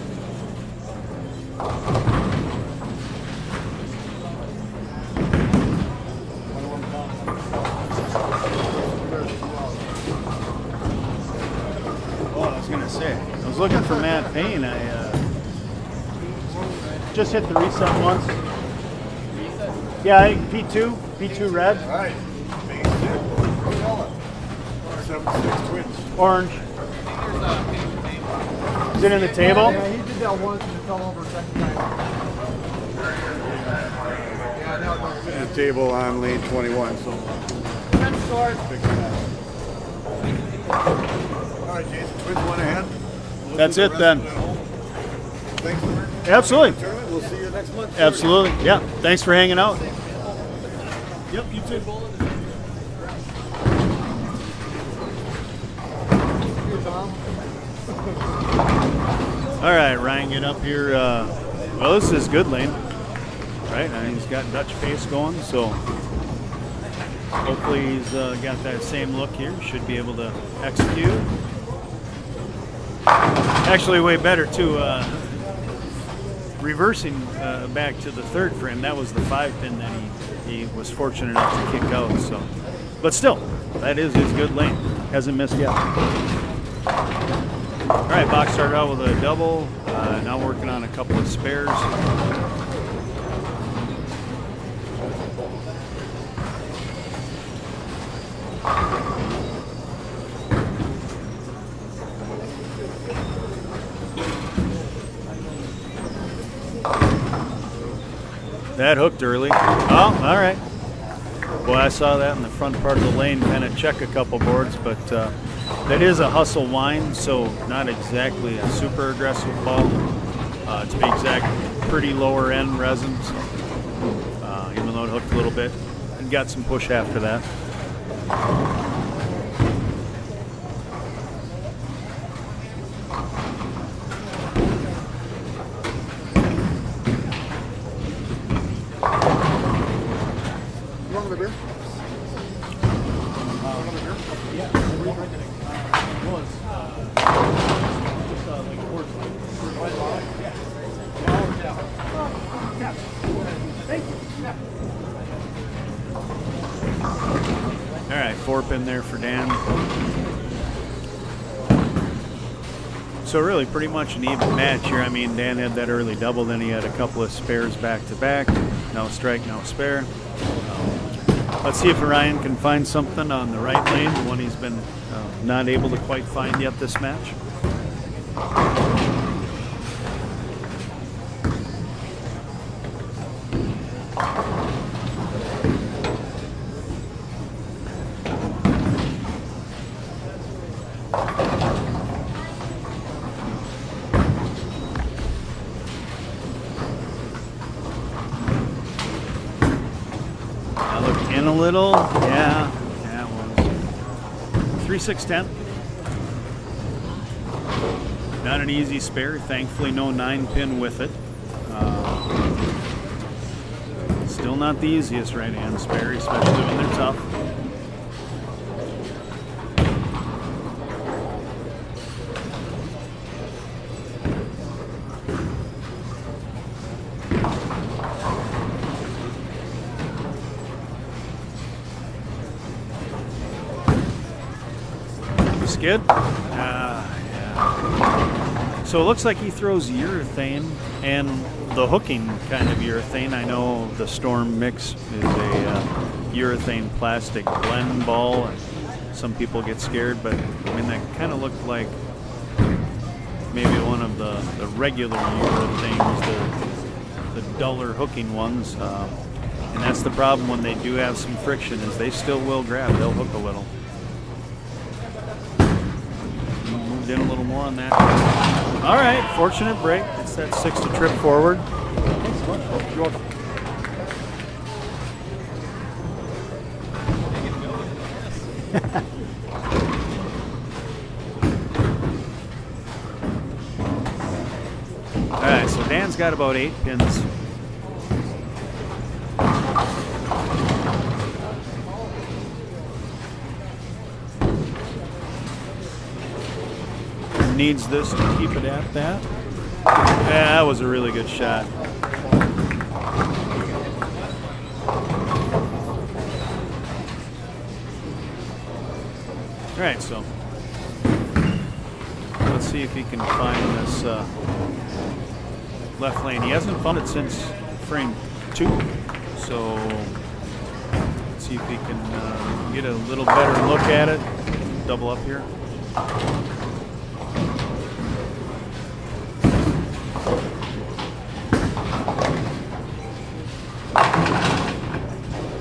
Oh, I was going to say, I was looking for Matt Payne. I just hit the reset once. Yeah, I think P2 red. All right. 7-6 Twins. Orange. Is it in the table? Yeah, he did that once and it fell over a second time. Yeah, now it goes In the table on lane 21, so. Fix that. All right, Jason, Twins went ahead. That's it then. Thanks for Absolutely. the tournament. We'll see you next month. Absolutely. Yeah. Thanks for hanging out. Yep, you too. All right, Ryan, get up here. Well, this is good lane, right? He's got Dutch pace going, so hopefully he's got that same look here. Should be able to execute. Actually, way better too. Reversing back to the third for him. That was the 5-pin that he was fortunate enough to kick out. So, but still, that is his good lane. Hasn't missed yet. All right, Bock started out with a double. Now working on a couple of spares. That hooked early. Oh, all right. Boy, I saw that in the front part of the lane, kind of check a couple boards, but that is a hustle wind, so not exactly a super aggressive ball. To be exact, pretty lower end resins, even though it hooked a little bit, and got some push after that. You want another beer? All right, 4-pin there for Dan. So really pretty much an even match here. I mean, Dan had that early double, then he had a couple of spares back to back. No strike, no spare. Let's see if Ryan can find something on the right lane, the one he's been not able to quite find yet this match. A little, yeah, it was 3-6-10. Not an easy spare. Thankfully, no 9-pin with it. Still not the easiest right-hand spare, especially when they're tough. Skid? Yeah. So it looks like he throws urethane and the hooking kind of urethane. I know the Storm Mix is a urethane plastic blend ball. And some people get scared, but I mean, that kind of looked like maybe one of the regular urethanes, the duller hooking ones. And that's the problem when they do have some friction, is they still will grab. They'll hook a little. Moved in a little more on that. All right, fortunate break. It's that 6 to trip forward. All right, so Dan's got about 8 pins. Needs this to keep it at that. Yeah, that was a really good shot. All right, so let's see if he can find this left lane. He hasn't found it since frame 2, so let's see if he can get a little better look at it. double up here.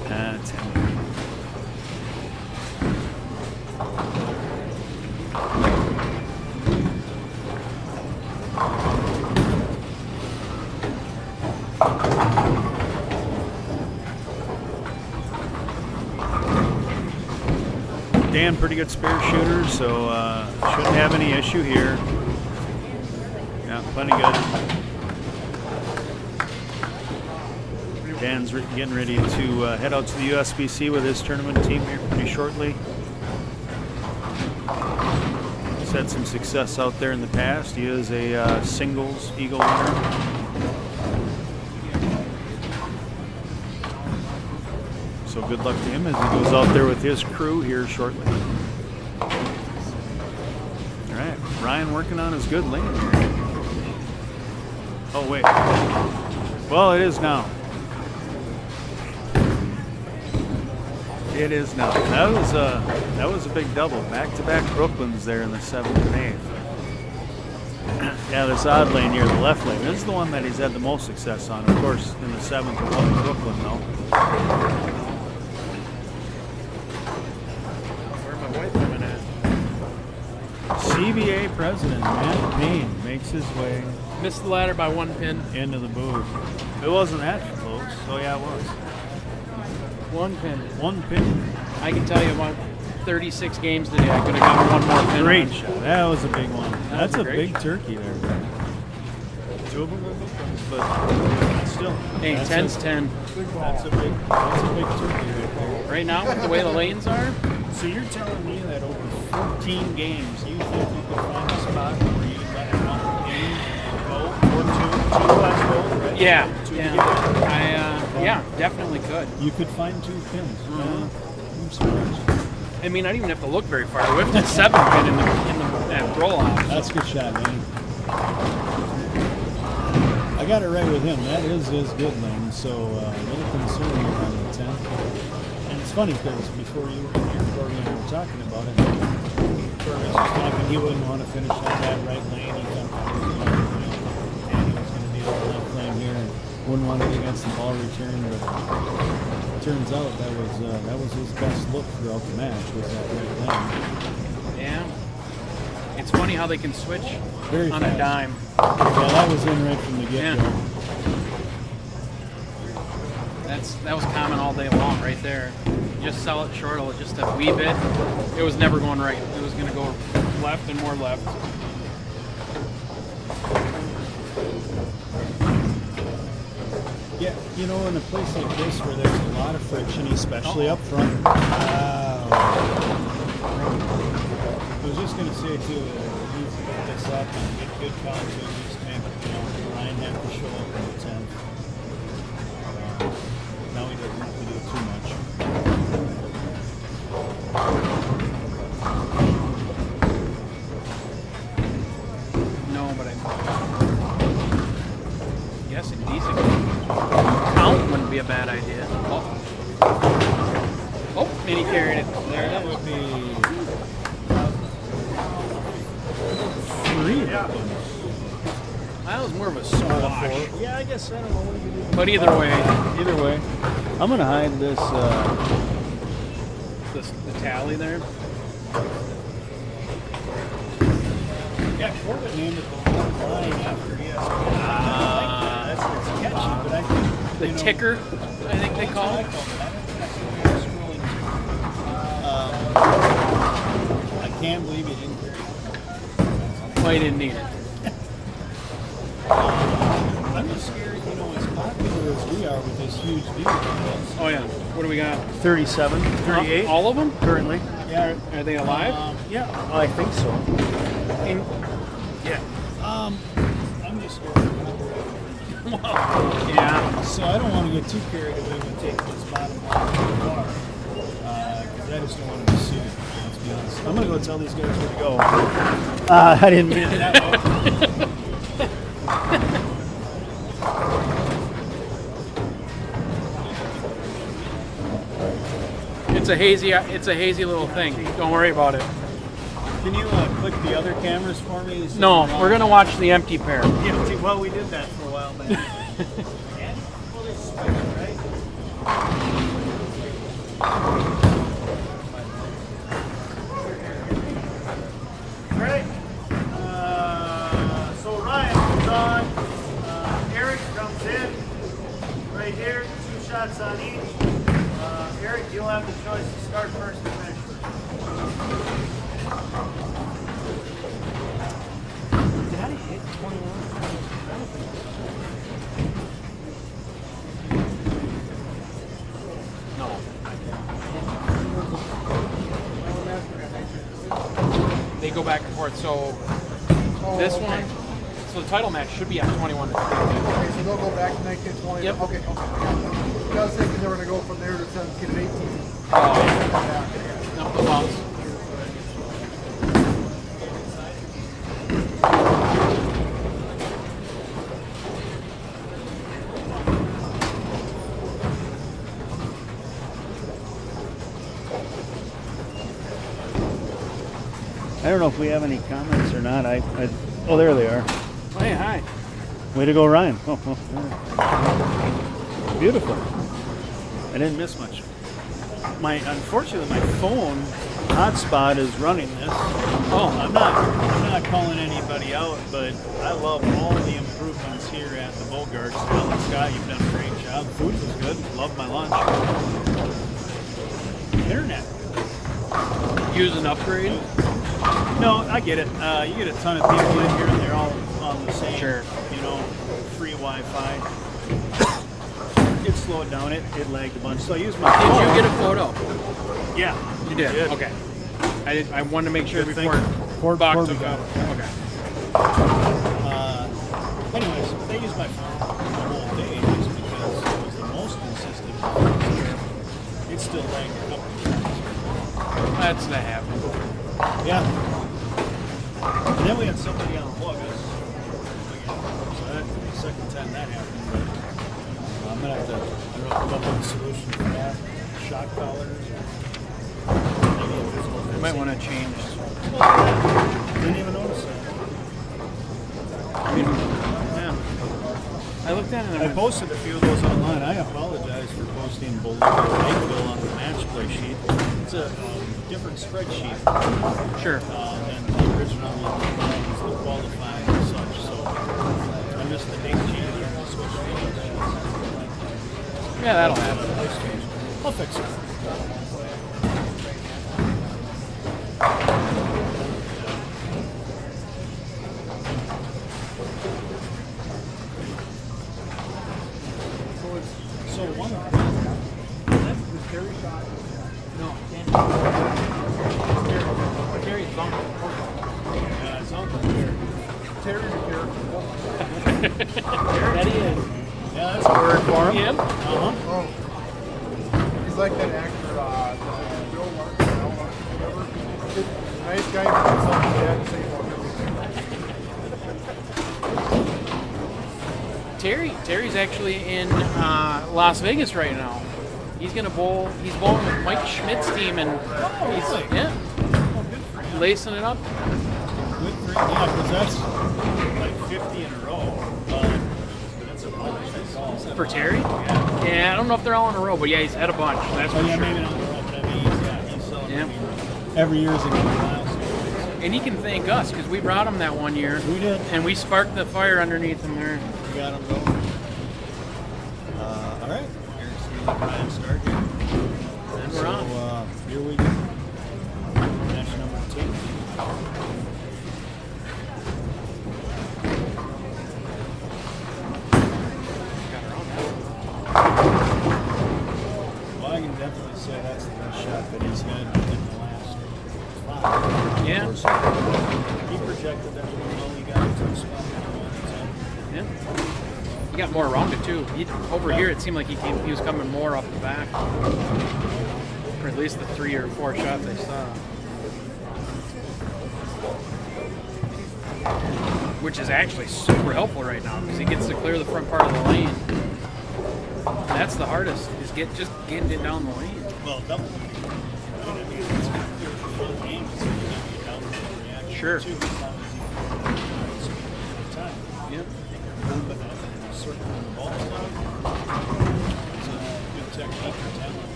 That's him. Dan, pretty good spare shooter, so shouldn't have any issue here. Yeah, plenty good. Dan's getting ready to head out to the USBC with his tournament team here pretty shortly. He's had some success out there in the past. He is a singles Eagle winner. So good luck to him as he goes out there with his crew here shortly. All right, Ryan working on his good lane here. Oh wait, well it is now. It is now. That was a big double. Back-to-back Brooklyns there in the 7th and 8th. Yeah, this odd lane here, the left lane. This is the one that he's had the most success on. Of course, in the 7th and 1 Brooklyn though. CBA president Matt Payne makes his way. Missed the ladder by 1 pin. Into the booth. It wasn't that close. Oh yeah, it was. 1 pin. 1 pin. I can tell you about 36 games today. I could have gotten 1 more pin. Great on. shot. That was a big one. That's a great big turkey there. 2 of them were Brooklyns, but still. Hey, that's 10's 10. That's a big turkey right there. Right now, with the way the lanes are, So you're telling me that over 14 games, you think you could find a spot where you let one game go, or two last goals, right? yeah, Two yeah, together? yeah, definitely could. You could find 2 pins. I'm surprised. I mean, I don't even have to look very far. We have the 7 pin in the roll-off. That's a good shot, man. I got it right with him. That is his good lane, so a little concerned here on the 10th. And it's funny because before you were here, Corey and I were talking about it, Corey was talking he wouldn't want to finish on that right lane. He thought that was going to, Danny was going to be on the left lane here and wouldn't want to be against the ball return, but it turns out that was his best look throughout the match was that right lane. Yeah. It's funny how they can switch Very on fast. a dime. Yeah, that was in right from the get-go. Yeah. That was common all day long right there. Just sell it short just a wee bit. It was never going right. It was going to go left and more left. Yeah, you know, in a place like this where there's a lot of friction, especially up front. I was just going to say, too, it needs to get this up and get good contact. Just make, Ryan have to show up in the 10th. Now he doesn't have to do too much. No, but I guess a decent count wouldn't be a bad idea. Oh, and he carried it. There That it is. would be 3. That was more of a squash. Yeah, I guess I don't know what you do. But either way, I'm going to hide this. the tally there. Yeah, Corbett named it the long line after ESPN. That's catchy, but I think The ticker, I think they call it. I can't believe you didn't carry it. Well, he didn't need it. I'm just scared, as popular as we are with this huge view. Oh yeah. What do we got? 37, 38 All of them? currently. Yeah. Are they alive? Yeah, I think so. Yeah. I'm just scared. Yeah. So I don't want to get too carried away with taking this bottom line too far. Because I just don't want to be sued, let's be honest. I'm going to go tell these guys where to go. I didn't mean it that way. It's a hazy little thing. Don't worry about it. Can you click the other cameras for me? No, we're gonna watch the empty pair. Yeah, well, we did that for a while, man. Well, they switch, right? Great. So Ryan comes on. Eric comes in right here. 2 shots on each. Eric, you'll have the choice to start first and finish first. Did I hit 21? No. They go back and forth. So this one, so the title match should be at 21 to 22. Okay, so they'll go back to 19, 20. Yep. Okay. I was thinking they were going to go from there to 17 and 18. No, the bounce. I don't know if we have any comments or not. Oh, there they are. Hey, hi. Way to go, Ryan. Oh, beautiful. I didn't miss much. Unfortunately, my phone hotspot is running this. Oh, I'm not calling anybody out, but I love all the improvements here at the Bogarts. Alan Scott, you've done a great job. Food was good. Love my lunch. Internet. Use an upgrade. No, I get it. You get a ton of people in here, and they're all on the same, free Wi-Fi. It slowed down. It lagged a bunch. So I used my phone. Did you get a photo? Yeah. You did? Okay. I wanted to make sure before Bock took it. over. Okay. Anyways, they use my phone the whole day just because it was the most consistent. It still lagged a couple of times. That's that happened. Yeah. And then we had somebody on plug us. So that's the second time that happened. But I'm going to have to, come up with a solution for that. Shock collars. You might want to change. Didn't even notice that. Yeah. I looked at it and I posted a few of those online. I apologize for posting below the light bill on the Matchplay sheet. It's a different spreadsheet sure. Than the original one that was the qualifying and such. So I missed the date change and the switch change. Yeah, that'll happen. I'll fix it. So one. No, Terry's uncle. Yeah, it's uncle. Terry's a That he is. Yeah, that's a word for him. Him? Uh-huh. Oh. He's like that actor, Bill Martin, whatever. Nice guy, but something bad to say about everything. Terry's actually in Las Vegas right now. He's gonna bowl. He's bowling with Mike Schmidt's team, and he's lacing it up. Good for him. Yeah, because that's like 50 in a row. That's a bunch. For Terry? Yeah. Yeah, I don't know if they're all in a row, but yeah, he's had a bunch. That's for Yeah, sure. maybe not in a row, but I mean, he's celebrating. Yeah. Every year is a good milestone. And he can thank us because we brought him that one year. We did. And we sparked the fire underneath him there. We got him going. All right. Here's the Ryan start here. And we're on. Here we go. Match number 2. Well, I can definitely say that's the best shot that he's had in the last 5. Yeah. He projected that he only got 2 spots. Yeah. He got more around it too. Over here, it seemed like he was coming more off the back. Or at least the 3 or 4 shots I saw. Which is actually super helpful right now because he gets to clear the front part of the lane. That's the hardest, is just getting it down the lane. Well, double. I mean, it's going to clear the full game, so you're going to get down sure. Too, as long as you can time. Yep. But that circling the ball is a good technique or talent,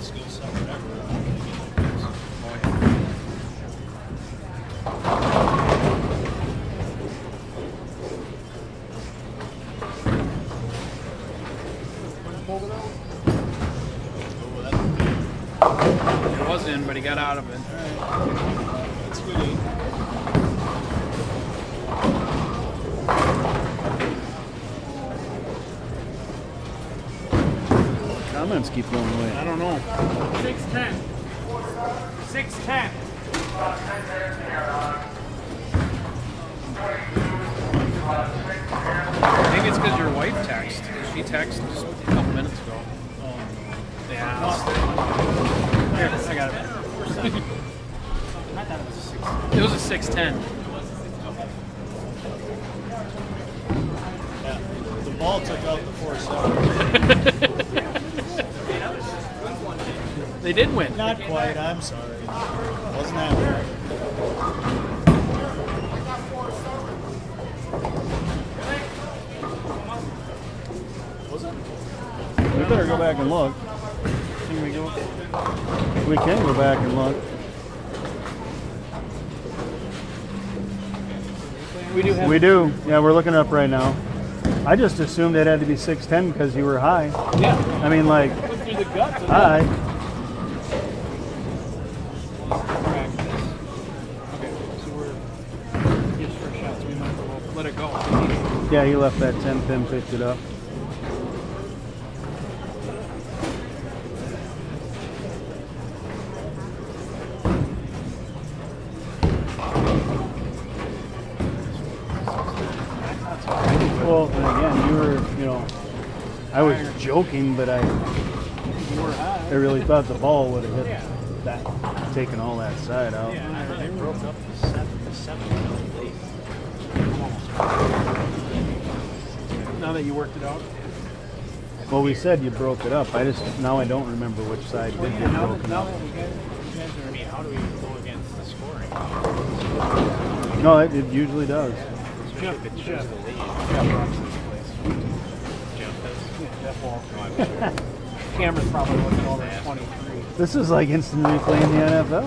skill set, whatever. It was in, but he got out of it. All right. That's good. Comments keep going away. I don't know. 6'10". 6'10". Maybe it's because your wife texted. She texted just a couple minutes ago. Yeah. Here, I got it. I thought it was a 6'10". It was a 6'10". Yeah. The ball took out the 4-7. They did win. Not quite. I'm sorry. Wasn't that bad? Was it? We better go back and look. Can we go? We can go back and look. We do. Yeah, we're looking up right now. I just assumed it had to be 6'10" because you were high. Yeah. I mean, like, Through the guts. high. Okay, so we're just for shots. We might as well let it go. Yeah, he left that 10 pin, picked it up. Well, and again, you were, I was joking, but I really thought the ball would have hit that, taken all that side out. Yeah, they broke up the 7 late. Now that you worked it out. Well, we said you broke it up. Now I don't remember which side did get broken up. How do we go against the scoring? No, it usually does. Jeff Cameron's probably looking over at 23. This is like instant replay in the NFL.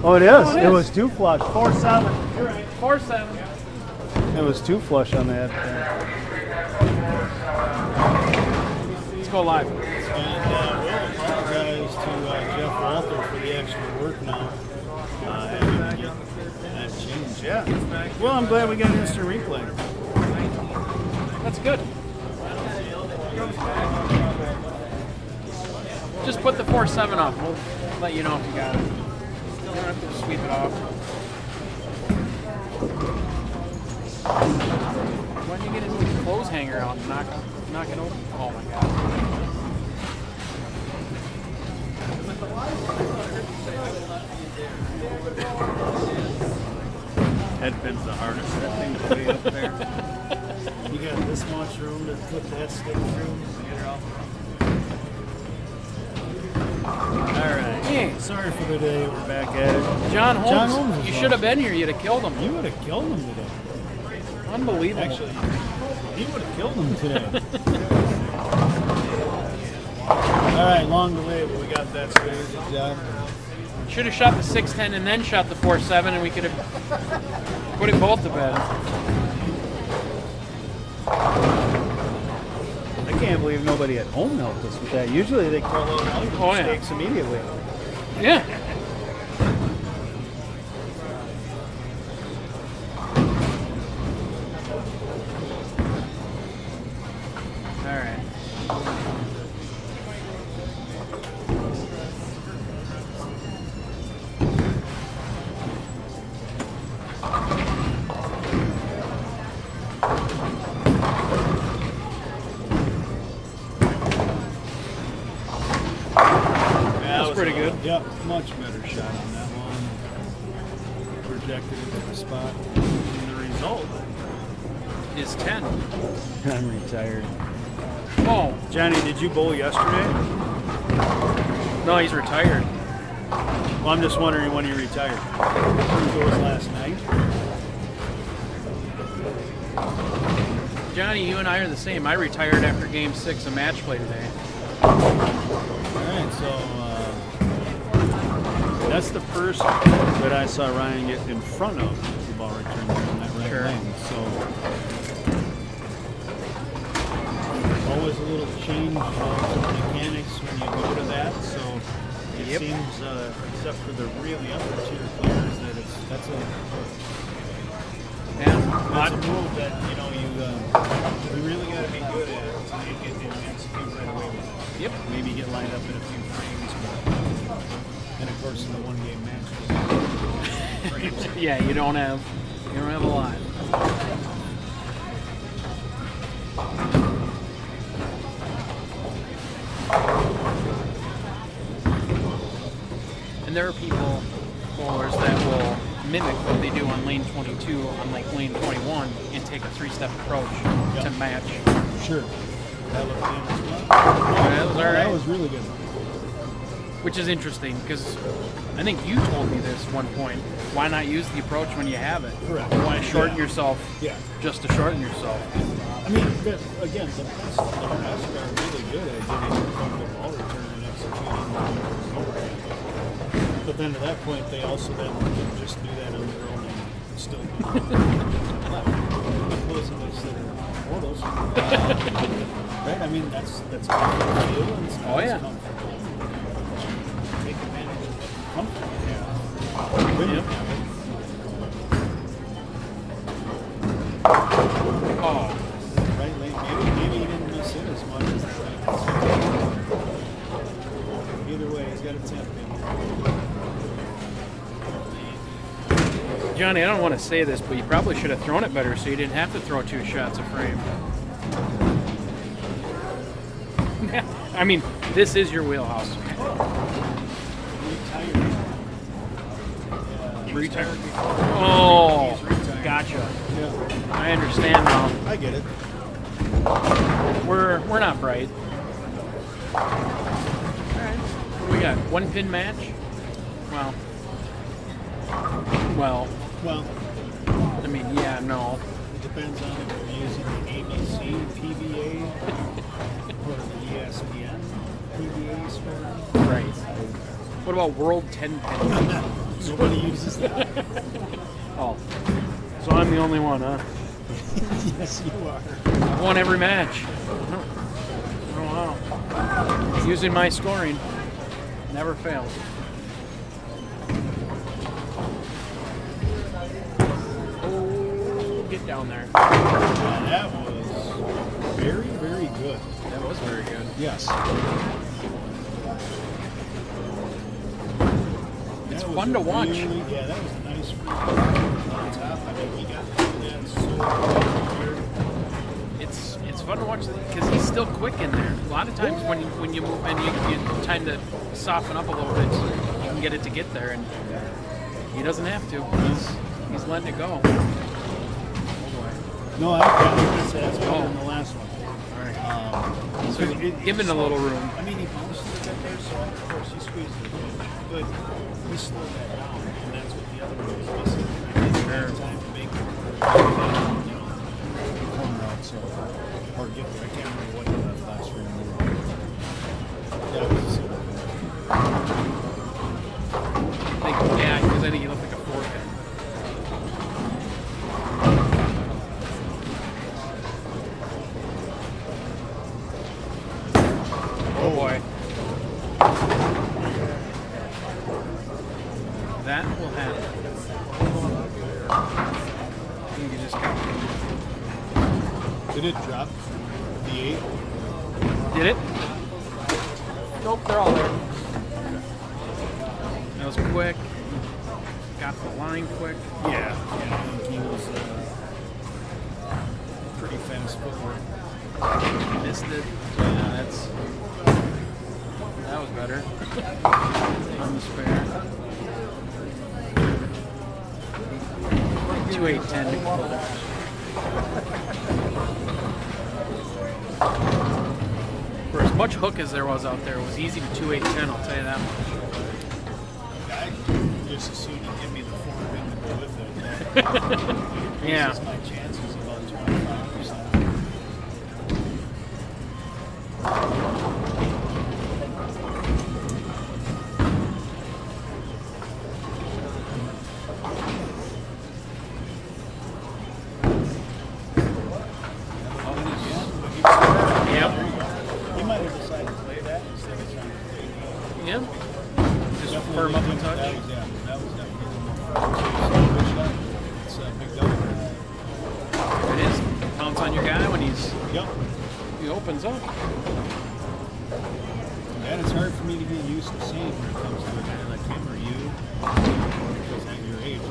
Oh, it is. It was too flush. 4-7. You're right. 4-7. It was too flush on that. Let's go live. And we'll apologize to Jeff Walter for the extra work now. Having to get that change. Yeah. Well, I'm glad we got instant replay. That's good. Just put the 4-7 up. We'll let you know if you got it. You don't have to sweep it off. Why don't you get his clothes hanger out and knock it over? Oh my god. Headpin's the hardest. That thing's way up there. You got this much room to put that stick through. All right. Hey. Sorry for the day. We're back at it. John Holmes, is you on. should have been here. You'd have killed him. You would have killed him today. Unbelievable. Actually, he would have killed him today. All right, long delay, but we got that straight. Good job. Should have shot the 6-10 and then shot the 4-7, and we could have put it both to bed. I can't believe nobody at home helped us with that. Usually they call out all your mistakes immediately. Yeah. All right. That was pretty good. Yep, much better shot on that one. Projected into the spot. And the result Is 10. I'm retired. Oh, Johnny, did you bowl yesterday? no, he's retired. Well, I'm just wondering when he retired. It was last night. Johnny, you and I are the same. I retired after Game 6 of Matchplay today. All right, so that's the first that I saw Ryan get in front of the ball return there in that right lane. So always a little change of mechanics when you go to that. So it seems, except for the really upper tier players, that that's a move that you really got to be good at to make it and execute right away with it. Yep. Maybe get lined up in a few frames, and of course in the one-game match. Frames. Yeah, you don't have a lot. And there are people, bowlers, that will mimic what they do on lane 22 on like lane 21 and take a 3-step approach to match. Sure. That was all right. That was really good. Which is interesting because I think you told me this one point. Why not use the approach when you have it? Correct. Why shorten yourself just to shorten yourself? I mean, again, the best are really good at getting the ball return and executing overhead. But then to that point, they also then can just do that on their own and still do it. Right? I mean, that's how you feel, and it's comfortable. Take advantage of the comfort you have. When you have it. Oh. Right lane. Maybe he didn't miss it as much as the right. Either way, he's got a 10 pin. Johnny, I don't want to say this, but you probably should have thrown it better so you didn't have to throw 2 shots a frame. I mean, this is your wheelhouse. Retired. Oh, gotcha. Yeah. I understand now. I get it. We're not bright. All right. What do we got? 1-pin match? Well. I mean, yeah, no. It depends on if you're using the ABC PBA or the ESPN PBA score. Right. What about World 10-pin? Nobody uses that. Oh. So I'm the only one, huh? Yes, you are. I've won every match. Oh, wow. Using my scoring. Never fails. Oh, get down there. That was very, very good. That was very good. Yes. It's fun to watch. Yeah, that was a nice free on top. I mean, he got through that so clear. It's fun to watch because he's still quick in there. A lot of times when you move and you time to soften up a little bit, so you can get it to get there, and he doesn't have to. He's letting it go. Oh boy. No, that's better than the last one. All right. So given a little room. I mean, he bounced it a bit there, so of course he squeezed it a bit, but he slowed that down, and that's what the other one was missing. I didn't have time to make the corner out, so or get there. I can't remember what he left last year. Yeah, it was Because I think he looked like a 4-pin. Oh boy. That will happen. I think you just got. Did it drop the 8? Did it? Nope, they're all there. That was quick. Got the line quick. Yeah, I think he was pretty fast footwork. Missed it. Yeah, that was better. On the spare. 2-8-10 to close. For as much hook as there was out there, it was easy to 2-8-10, I'll tell you that much. I just as soon you give me the 4 pin to go with it. Yeah. My chances about 25%. Yep. Just firm up and touch. That was definitely good shot. It's a big double. It is. Pounce on your guy when he opens up. And it's hard for me to get used to seeing when it comes to a guy like him or you, because at your age, the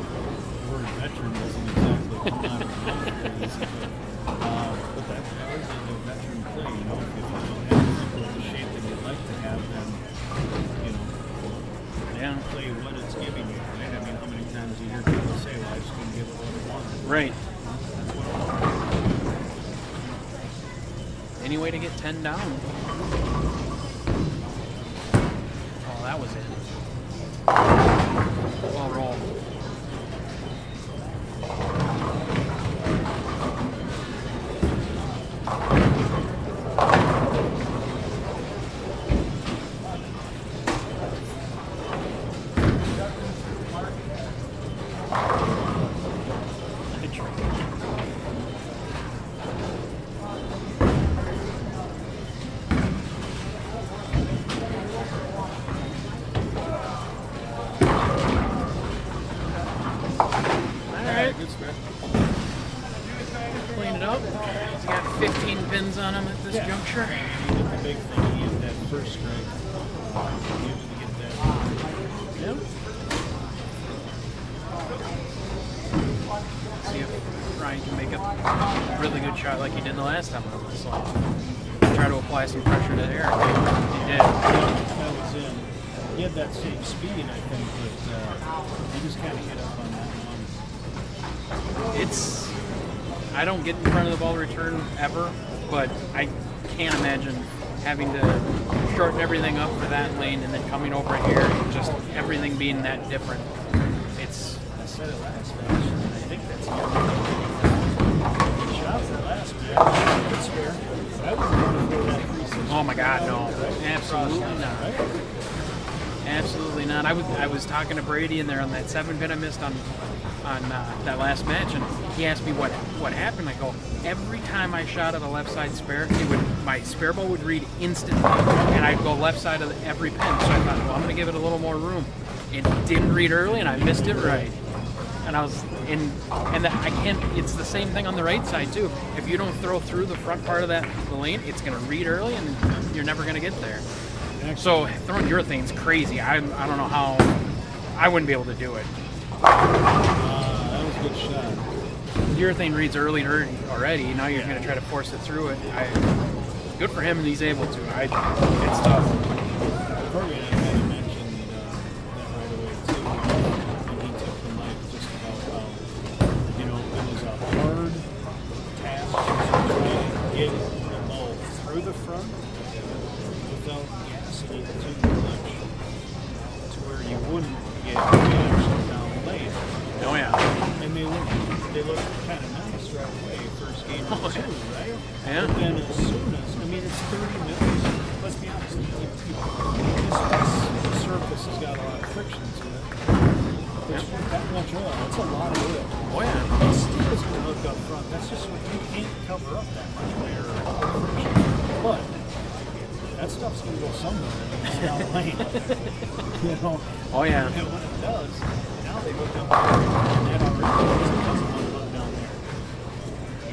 word veteran doesn't exactly come out of your mouth very easy. But that is a veteran play, you know. If you don't have the shape that you'd like to have, then play what it's giving you, right? I mean, how many times do you hear people say, well, I just didn't give it what it wanted? Right. That's what it Any way to get 10 down. Oh, that was it. Ball roll. Clean it up. He's got 15 pins on him at this juncture. He did the big thing. He hit that first strike. He usually get that. Yep. See if Ryan can make a really good shot like he did the last time on this slot. Try to apply some pressure to Eric. He did. That was in. He had that same speed, I think, but he just kind of hit up on that one. I don't get in front of the ball return ever, but I can't imagine having to shorten everything up for that lane and then coming over here and just everything being that different. I said it last match. I think that's the only shot for last match. Good spare. But I wouldn't want to throw that 360. Oh my God, no. Absolutely not. Absolutely not. I was talking to Brady in there on that 7 pin I missed on that last match, and he asked me what happened. I go, every time I shot at a left side spare, my spare ball would read instantly, and I'd go left side of every pin. So I thought, well, I'm going to give it a little more room. It didn't read early, and I missed it right. And I was I can't. It's the same thing on the right side too. If you don't throw through the front part of the lane, it's going to read early, and you're never going to get there. So throwing urethane's crazy. I don't know how. I wouldn't be able to do it. That was a good shot. Urethane reads early already. Now you're going to try to force it through it. Good for him, and he's able to. It's tough. Corey and I had mentioned that right away too. When he took the mic, just about how it was a hard task to try to get the ball through the front without gassing it too much to where you wouldn't get actually down the lane. Oh yeah. And they look kind of nice right away, first game or two, right? Yeah. But then as soon as, it's 30 minutes. Let's be honest, this surface has got a lot of friction to it. There's that much oil. That's a lot of oil. Oh yeah. It still is going to hook up front. That's just what you can't cover up that much layer of friction. But that stuff's going to go somewhere when it's down the lane. Oh yeah. And when it does, now they hook up there, and that already doesn't want to hook down there.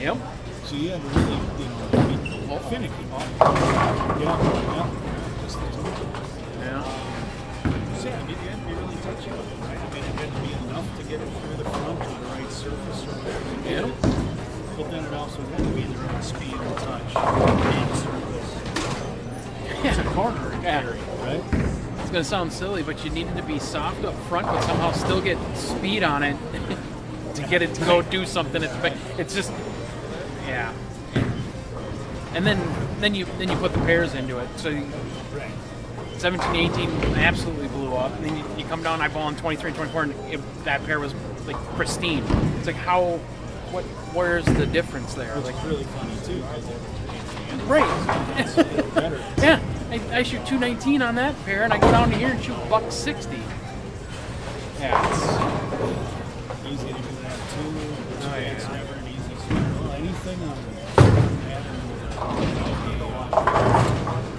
Yep. So you had to really, be finicky. Yeah. Just the two. Yeah. So yeah, you had to be really touchy with it, right? It had to be enough to get it through the front to the right surface or whatever you get it. But then it also had to be the right speed and touch and surface. It's a corner area, right? It's going to sound silly, but you needed to be soft up front, but somehow still get speed on it to get it to go do something. It's just, yeah. And then you put the pairs into it. So 17, 18 absolutely blew go up. And then you come down, I ball in 23 and 24, and that pair was like pristine. It's like where's the difference there? It's Like really funny too. right. Better. Yeah, I shoot 219 on that pair, and I go down to here and shoot $160. Yeah, Easy to do that too. Oh, yeah. It's never an easy swing. Well, anything on the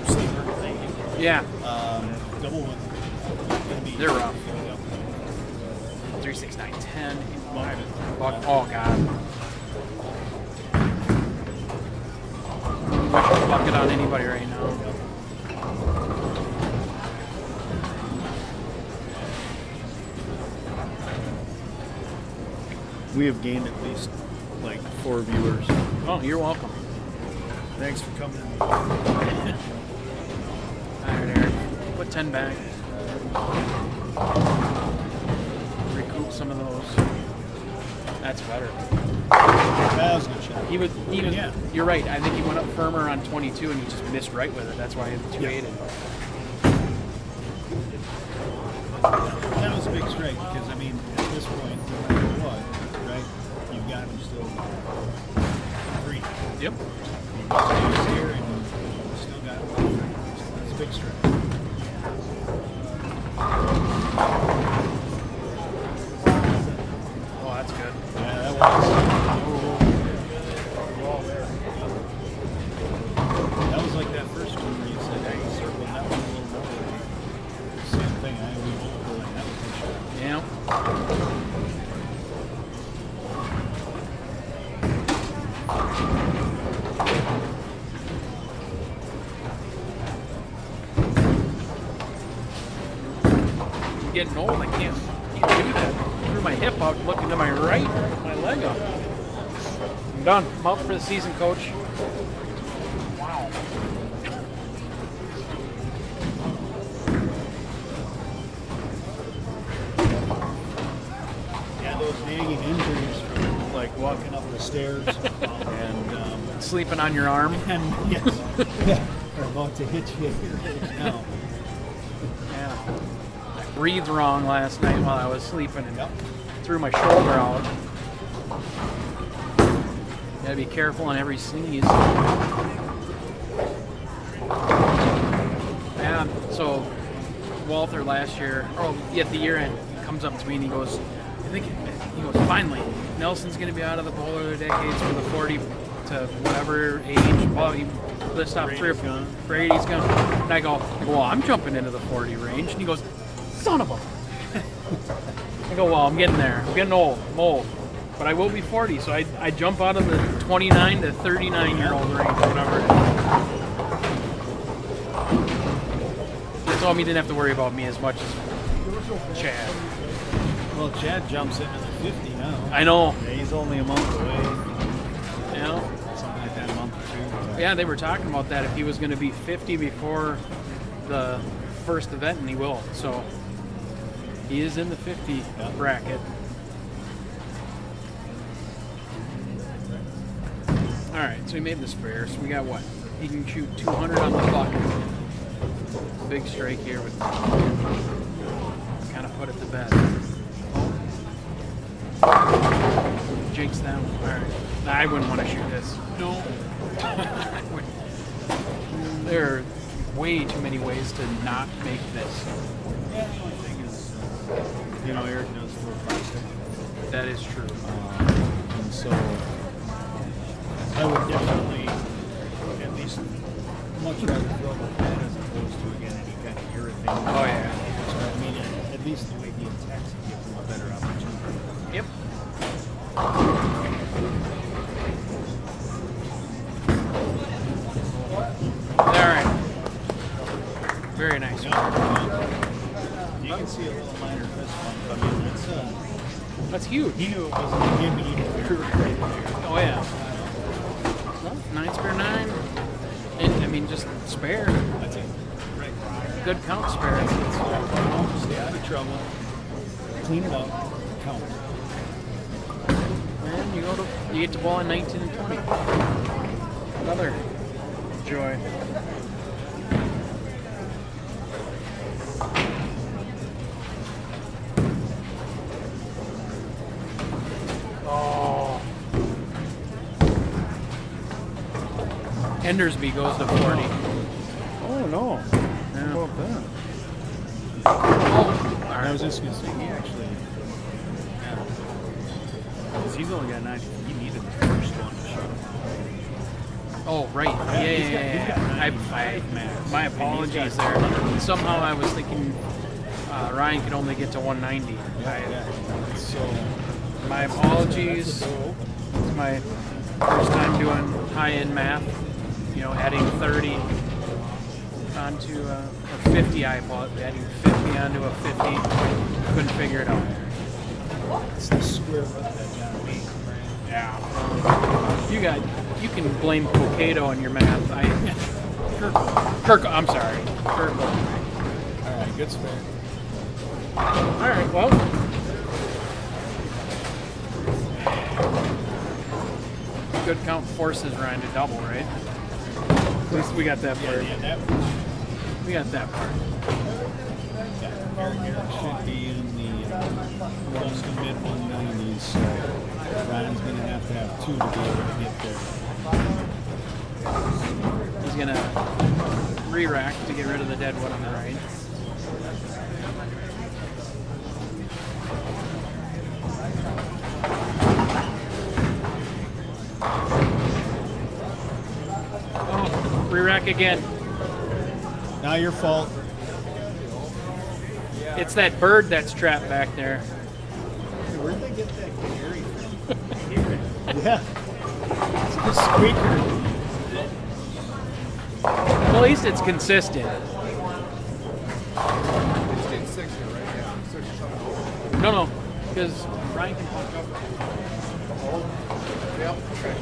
receiver thing. yeah, Double one. they're rough. 3, 6, 9, 10. Buck. Oh God. I should bucket on anybody right now. We have gained at least like 4 viewers. Oh, you're welcome. Thanks for coming in. All right, Eric. Put 10 back. Recoup some of those. That's better. That was a good shot. He was. Yeah. You're right. I think he went up firmer on 22, and he just missed right with it. That's why he had 2-8. That was a big strike because, I mean, at this point, no matter what, right, you've got him still 3. Yep. You've got Stearns here and you still got him 3. So that's a big strike. Oh, that's good. Yeah, that was. That was like that first one where you said, hey, you circled that one a little more. Same thing. I we both were like, that was a good shot. Yeah. I'm getting old. I can't do that. Threw my hip out, looking to my right, my leg up. I'm done. I'm out for the season, coach. Wow. Yeah, those nagging injuries from like walking up the stairs and Sleeping on your arm. yes, yeah, are about to hit you now. Yeah. I breathed wrong last night while I was sleeping and Yep. threw my shoulder out. Gotta be careful on every sneeze. Yeah, so Walter last year, at the year end, he comes up to me and he goes, finally, Nelson's gonna be out of the bowler decades for the 40 to whatever age. Well, he lists off 3 or 4. Brady's gone. And I go, well, I'm jumping into the 40 range. And he goes, son of a. I go, well, I'm getting there. I'm getting old. I'm old. But I will be 40, so I jump out of the 29 to 39-year-old range, whatever it is. He told me he didn't have to worry about me as much as Chad. Well, Chad jumps into the 50 now. I know. Yeah, he's only a month away. You know? Something like that, a month or 2. Yeah, they were talking about that if he was going to be 50 before the first event, and he will. So he is in the 50 bracket. All right, so he made the spare. So we got what? He can shoot 200 on the buck. Big strike here with kind of put it to bed. Jinx them. All right. Nah, I wouldn't want to shoot this. No. There are way too many ways to not make this. Yeah, the only thing is, Eric knows throw plastic. That is true. And so I would definitely at least much rather throw with that as opposed to, again, any kind of urethane. Oh, yeah. So, I mean, at least the way he attacks it gives him a better opportunity. Yep. All right. Very nice. You can see a little minor fist bump. I mean, That's huge. he knew it wasn't a gimme right there. Oh, yeah. Well, 9 spare 9. And, I mean, just spare. That's it. Right. Good count spare. Stay out of trouble. Clean it up. Count. And you get to ball in 19 and 20. Another joy. Endersby goes to 40. Oh no. Yeah. How about that? Oh, all I was right. just gonna say he actually, because he's only got 90. He needed the first one to shut him. Oh, right. Yeah. My apologies there. Somehow I was thinking Ryan could only get to 190. So My apologies. It's my first time doing high-end math. You know, adding 30 onto a 50, I apologize. Adding 50 onto a 50. Couldn't figure it out. it's the square root that got me. Yeah. You can blame Pocado on your math. I'm sorry. Kirk. All right, good spare. All right, well. Good count forces Ryan to double, right? At least we got that part. Yeah, that We got that part. Eric should be in the close to mid 190s. So Ryan's going to have 2 to be able to get there. He's going to re-rack to get rid of the deadwood on the right. Oh, re-rack again. Not your fault. It's that bird that's trapped back there. Where'd they get that canary from? Yeah. It's a good squeaker. Well, at least it's consistent. It's getting 6 here, right? Yeah, 6 or 7. No, because Ryan can punch up. Yep. Okay.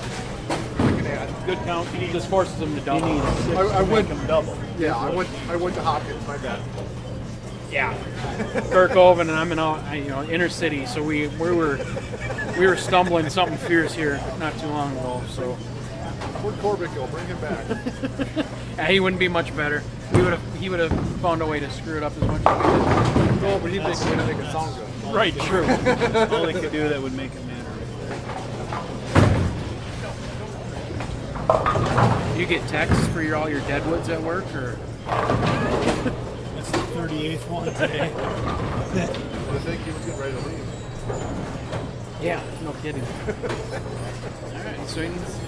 I can add. Good count. He just forces him to double. I went Him double. Yeah, I went to Hopkins. My bad. Yeah. Kirk Oven and I'm in inner city, so we were stumbling something fierce here not too long ago. So Where'd Corbett go? Bring him back. yeah, he wouldn't be much better. He would have found a way to screw it up as much as we did. No, but he thinks he's gonna make it sound good. Right, true. All they could do that would make it matter. You get texts for all your deadwoods at work, or That's the 38th one today. I think he was getting ready to leave. yeah, no kidding. All right, swings.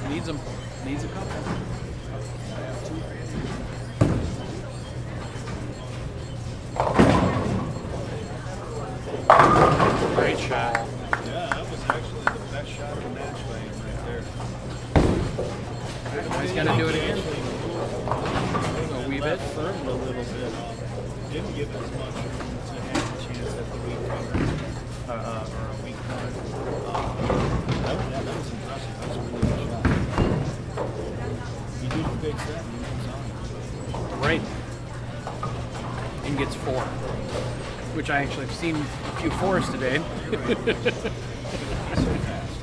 Needs them. Needs a couple. Great shot. Yeah, that was actually the best shot of the matchplay right there. He's got to do it again. A wee bit. Left firmed a little bit. Didn't give as much room to have a chance at the weak cover or a weak cover. That was impressive. That was a really good shot. He did a big set and he moves on. Right. And gets 4. Which I actually have seen a few 4s today. So fast.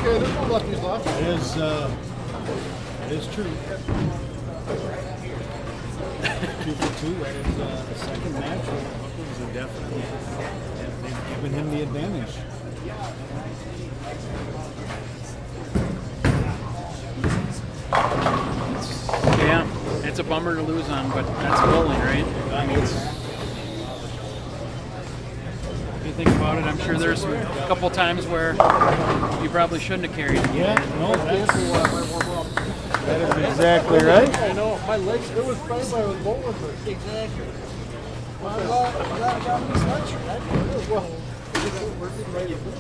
Okay, there's no lefties left. It is true. 2 for 2 right at the second match. The Hookers are definitely they've given him the advantage. Yeah, it's a bummer to lose on, but that's bowling, right? I mean, it's If you think about it, I'm sure there's a couple times where you probably shouldn't have carried it. yeah, no, That's the one I might warm up. that is exactly right. I know. My legs, it was fine when I was bowling, but exactly. Well, that got me sweatshirt. Well, we're getting ready to lose.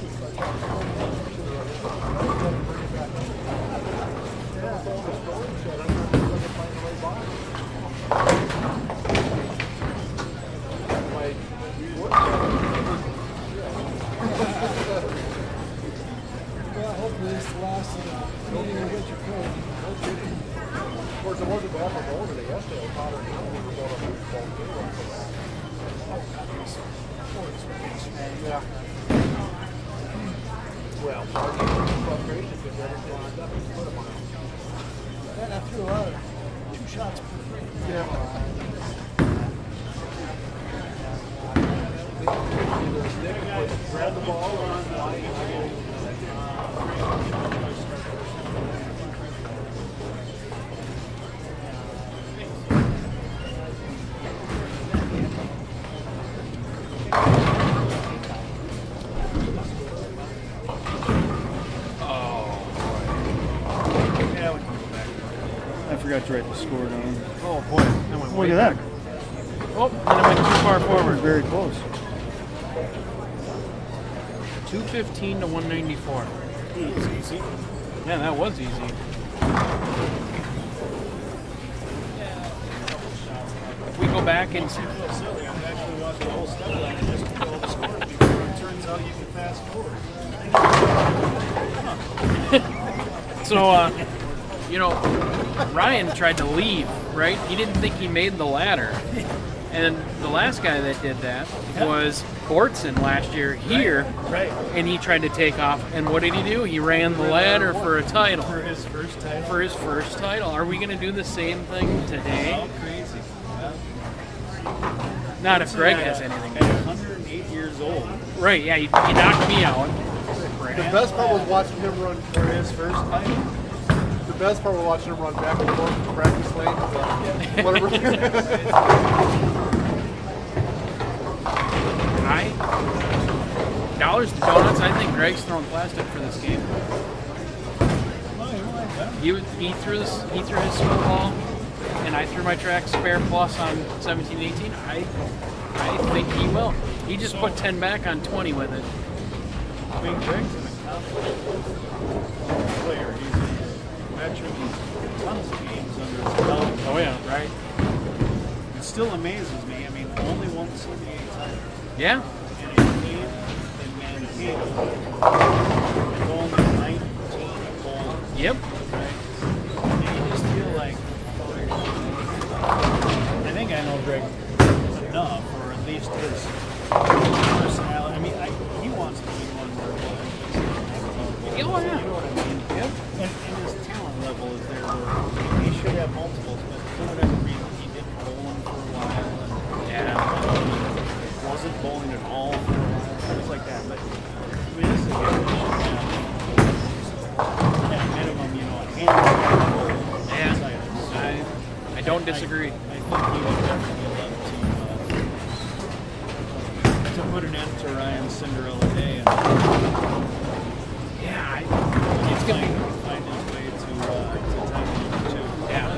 Hopefully this lasts meeting will get you cold. Of course, it wasn't bad for bowling today. Yesterday, it was hotter than we were going to yeah. Well, frustration because everything lined up. Man, I threw a lot of 2 shots per frame. Grab the ball on I forgot to write the score down. Oh boy, I went way Look at back. that. Oh, and I went too far forward. Very close. 215 to 194. Easy. Yeah, that was easy. If we go back and Silly. I've actually watched the whole step line and just to all the score before it turns out you can fast forward. so, Ryan tried to leave, right? He didn't think he made the ladder. And the last guy that did that was Bortson last year here. Right. And he tried to take off. And what did he do? He ran the ladder for a title. For his first title. For his first title. Are we going to do the same thing today? All crazy. Not if Greg has anything to At do. 108 years old. Right, yeah, he knocked me out. The best part was watching him run. For his first title. The best part was watching him run back and forth to practice lane. Whatever. Dollars to donuts, I think Greg's throwing plastic for this game. He threw his small ball, and I threw my track spare plus on 17-18. I think he will. He just put 10 back on 20 with it. I mean, Greg's an accomplished player. He's a veteran. He's tons of games under his belt. Oh yeah. Right? It still amazes me. I mean, only one CBA title. Yeah. And he came in Mankato with only 19 goals. Yep. Right? And you just feel like, I think I know Greg enough, or at least his personality. I mean, he wants to be one where Oh, yeah. you know what I mean? Yep. And his talent level is there where he should have multiples, but for whatever reason, he didn't bowl them for a while. And Yeah. wasn't bowling at all for a while, things like that. But I mean, this is a good at minimum, a handful of Yeah. I don't disagree. I think he would definitely love to put an end to Ryan's Cinderella day and Yeah. it's going to find his way to title number 2. Yeah.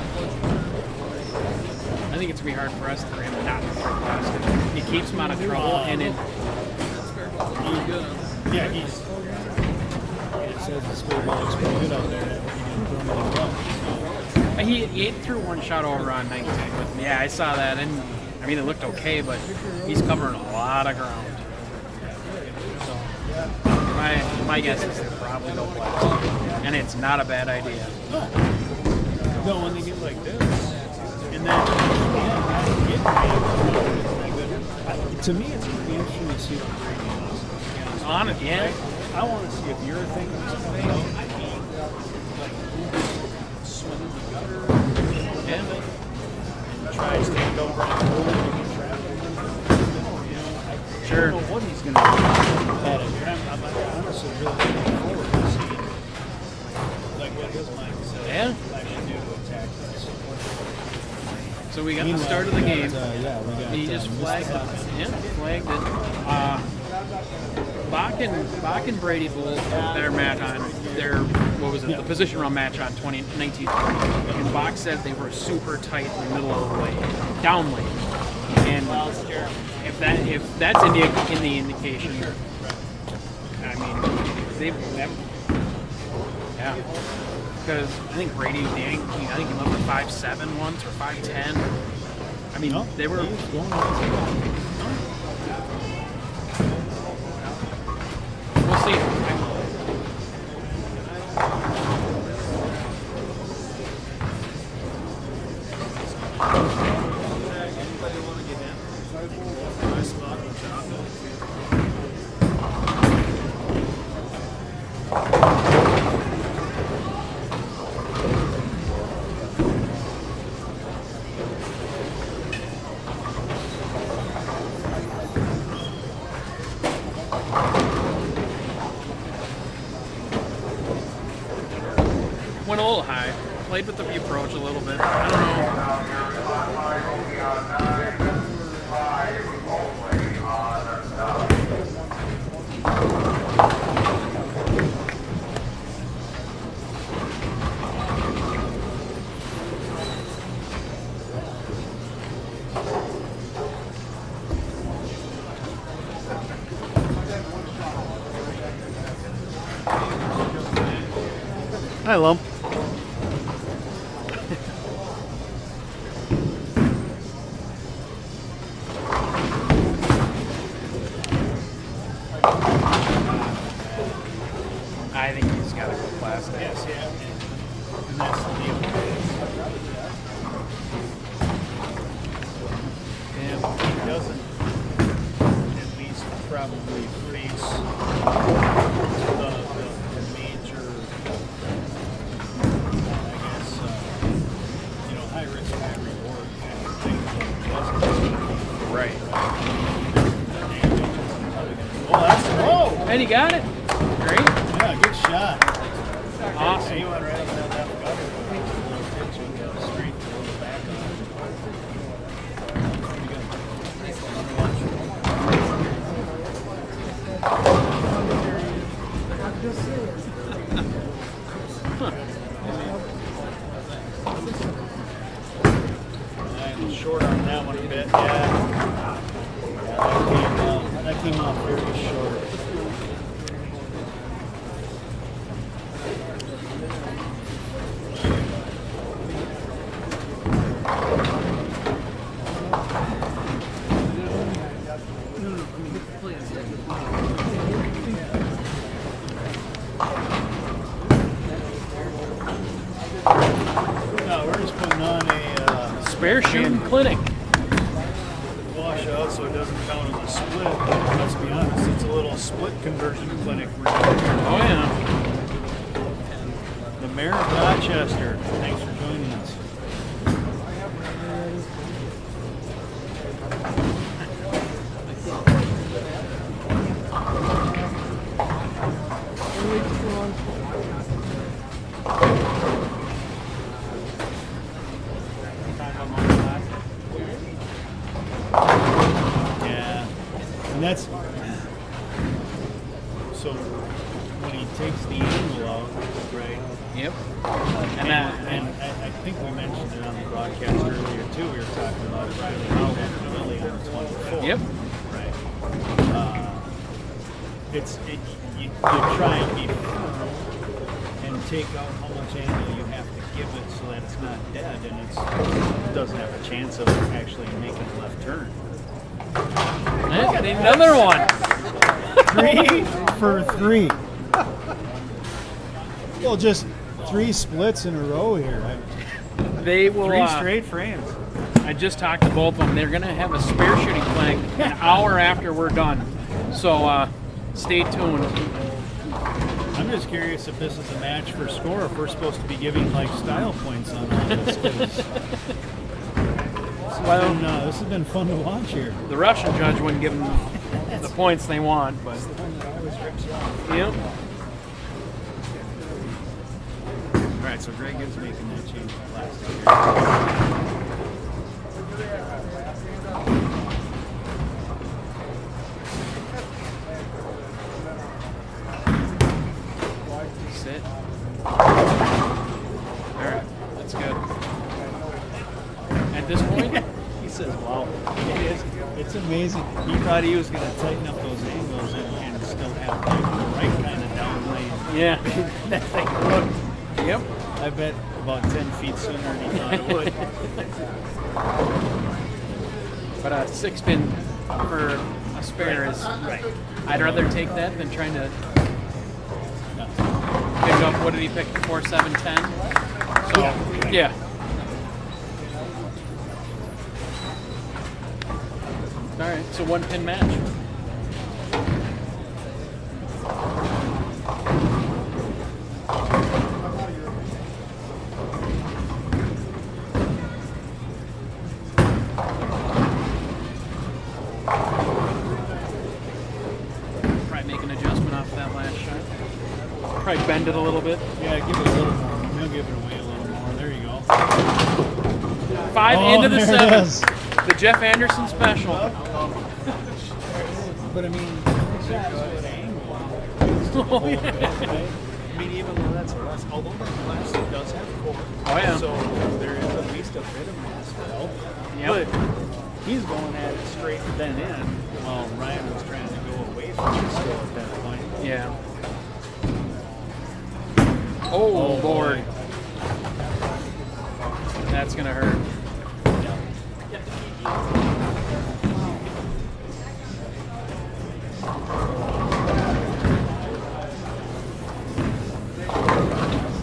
I think it's going to be hard for us for him not to throw plastic. It keeps him out of trouble, and it. Yeah, it says the school ball looks pretty good out there. He didn't throw anything wrong. He threw one shot over on 19 with me. Yeah, I saw that, and I mean it looked okay, but he's covering a lot of ground. So my guess is they'll probably go plastic, and it's not a bad idea. No, when they get like this, and then to me, it's pretty interesting to see what Brady does. On it, yeah. I want to see if your thing is coming out. Like, swim in the gutter, Yeah. and try to stand over and hold it and get trapped. Sure. I don't know what he's going to do at it, but I'm honestly really looking forward to seeing like what his mindset Yeah. actually do to attack this. So we got the start of the game. We got, He just flagged it. Yeah, flagged it. Bock and Brady bowled their match on their the position round match on 2019, and Bock said they were super tight in the middle of the lane, down lane, and if that's in the indication, I mean yeah, because I think Brady he left for 5'7" once or 5'10". I mean they were. We'll see. a little high. Played with the approach a little bit. I don't Hi, Lump. I think he's got to go plastic. Yes, yeah. And that's the deal. And if he doesn't at least probably face the major, I guess, high risk, high reward kind of thing. Right. Oh, that's whoa! And he got it. Great. Yeah, good shot. Awesome. He went right up that left gutter. A little pitch and go straight to the back on I'm short on that one a bit. Yeah, that came off very short. No, we're just putting on a Spare shooting clinic. washout so it doesn't count as a split. But let's be honest, it's a little split conversion clinic we're doing here. Oh yeah. The Mayor of Rochester, thanks for joining us. Yeah, and that's so when he takes the angle out, right? Yep. And I think we mentioned it on the broadcast earlier too. We were talking about Riley Howell and Lily on the 24. Yep. Right. You try and be firm and take out how much angle you have to give it so that it's not dead and it doesn't have a chance of actually making a left turn. Another one. 3 for 3. Well, just 3 splits in a row here. They will. 3 straight frames. I just talked to both of them. They're going to have a spare shooting clinic an hour after we're done. So stay tuned. I'm just curious if this is a match for score, if we're supposed to be giving like style points on all this. This has been fun to watch here. The Russian judge wouldn't give them the points they want, but yep. All right, so Gregg is making that change to plastic. Sit. All right, that's good. At this point, He says, "Wow, it's amazing." He thought he was going to tighten up those angles and still have like the right kind of down lane. yeah. That thing looked. Yep. I bet about 10 feet sooner than he thought it would. But a 6-pin for a spare is Right. I'd rather take that than trying to pick up. What did he pick? 4, 7, 10. So yeah. All right. So 1-pin match. Probably make an adjustment off that last shot. Probably bend it a little bit. Yeah, give it a little more he'll give it away a little more. There you go. 5 into the there it 7. is. The Jeff Anderson special. But I mean, Oh, yeah. I mean, even though that's less, although the plastic does have core, Oh, yeah. so there is at least a bit of mass to help. Yep. But he's going at it straight then in, while Ryan was trying to go away from it still at that point. Yeah. Oh, Lord. That's going to hurt.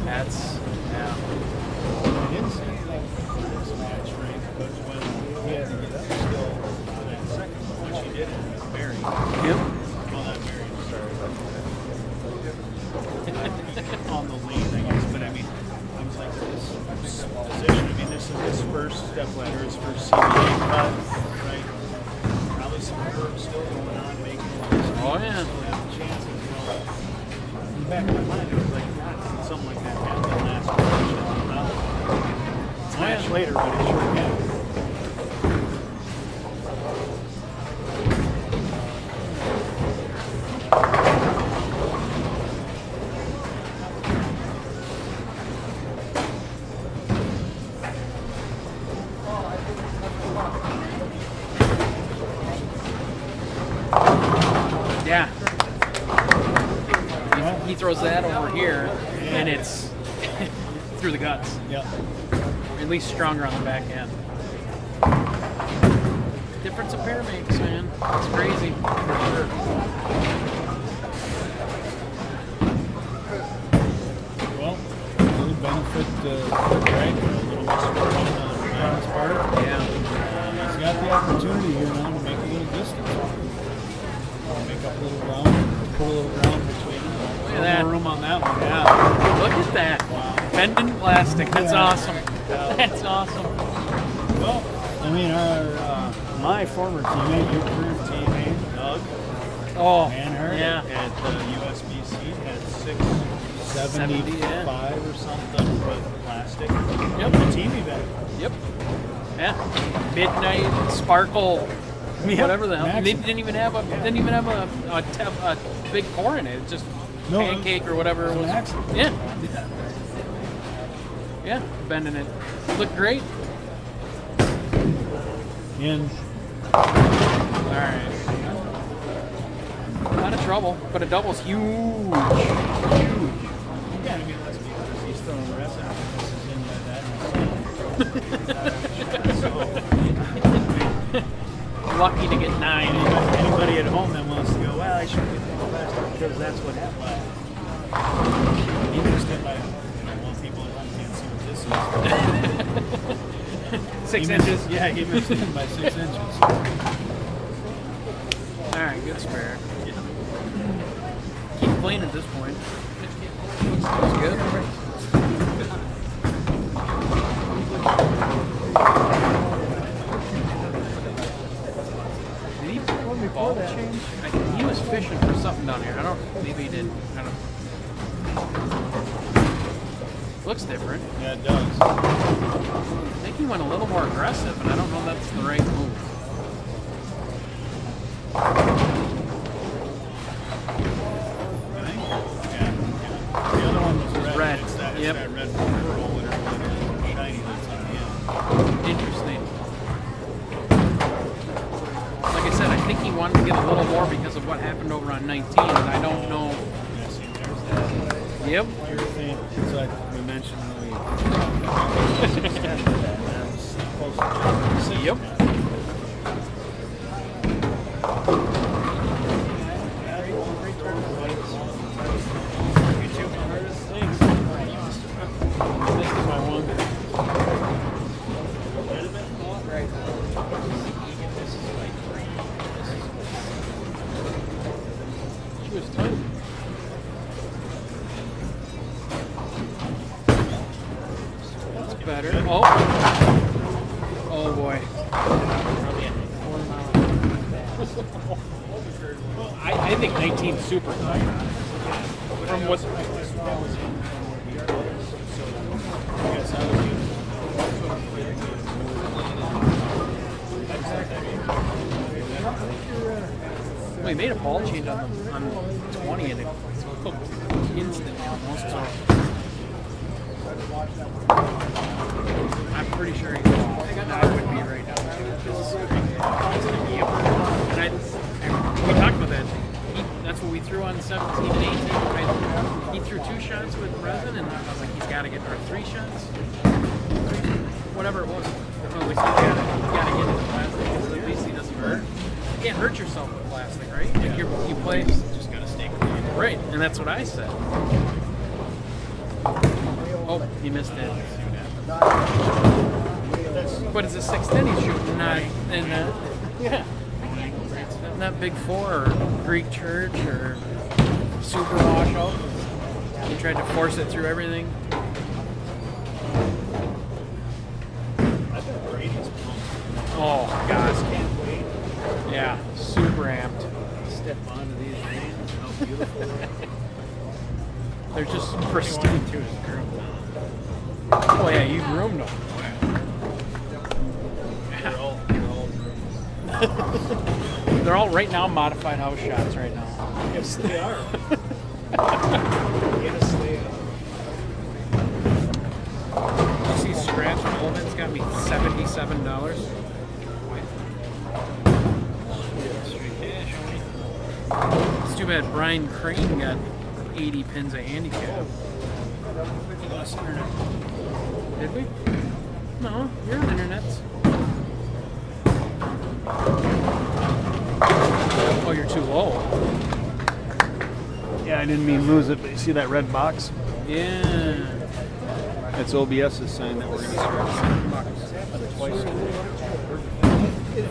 That's, yeah. I didn't see this match right, but when he had to get up still for that second one, which he did in Barry. Yep. Well, not Barry, sorry. On the lead, I guess, but I mean, I was like, this position, I mean, this is his first step ladder, his first CBA cut, right? Probably some curves still going on, making a lot of speed. Oh, yeah. Still have chances, you know. In the back of my mind, it was like, God, did something like that happen last match? It's a match later, but it sure happened. Yeah. He throws that over here, and it's through the guts. Yeah. Or at least stronger on the back end. Difference a pair makes, man. It's crazy. For sure. Well, a little benefit for Gregg, a little misfortune on Ryan's part. Yeah. He's got the opportunity here now to make a little distance. Make up a little ground, put a little ground between them. Look at that. More room on that one, yeah. Look at that. Wow. Bending plastic. That's Yeah. awesome. That's awesome. Well, I mean, my former teammate, your career teammate, Doug Oh, Manhart yeah. at USBC had 70, 675 yeah. or something with plastic. Yep. A team event. Yep. Yeah. Midnight Sparkle. Yeah, Whatever the hell. They maximum. didn't even have a big pour in it. It's just No, pancake or whatever it was. maximum. Yeah. Yeah. Bending it. Looked great. And All right. Out of trouble, but a double's huge. Huge. yeah, I mean, let's be honest, he's throwing the rest of this in that. Lucky to get 9. Anybody at home that wants to go, well, I should get the plastic because that's what happened. He missed it by, well, people at home can't see what this is. 6 He inches. missed- yeah, he missed it by 6 inches. All right, good spare. Keep clean at this point. Looks good. Did he ball change? He was fishing for something down here. I don't. Maybe he did. I don't. Looks different. Yeah, it does. I think he went a little more aggressive, and I don't know if that's the right move. Yeah. The other one was red. Red. It's that, Yep. it's that red pearl, whatever it is, shiny that's on the end. Interesting. Like I said, I think he wanted to get a little more because of what happened over on 19, and I don't know. Yeah, see, there's that. Yep. Everything, it's like we mentioned earlier. That was supposed to be 6 Yep. now. This is my one. She was tight. That's better. Oh. Oh boy. I think 19 super tight. From what? Well, he made a ball change on 20 and it cooked instantly almost. So I'm pretty sure I would be right now too. And we talked about that. That's what we threw on 17 and 18. Right? He threw 2 shots with resin, and I was like, he's got to get, or 3 shots, whatever it was. We said you gotta get into plastic because at least he doesn't hurt. You can't hurt yourself with plastic, right? Like you play, Just gotta stay clean. right? And that's what I said. Oh, he missed it. But it's a 610 he's shooting, not in not Big Four or Greek Church or Super Washout. He tried to force it through everything. I bet Brady's pumped. Oh I God, just can't wait. yeah, super amped. Step onto these reins. How beautiful they are. They're just pristine. To his girl. Oh yeah, you groomed them. They're all They're all right now modified house shots right now. yes, they are. Yes, they are. You see, Scratch Holman's got me $77. It's too bad Brian Crane got 80 pins a handicap. We lost internet. Did we? No, you're on internet. Oh, you're too low. Yeah, I didn't mean lose it, but you see that red box? Yeah. That's OBS's sign that we're going to start.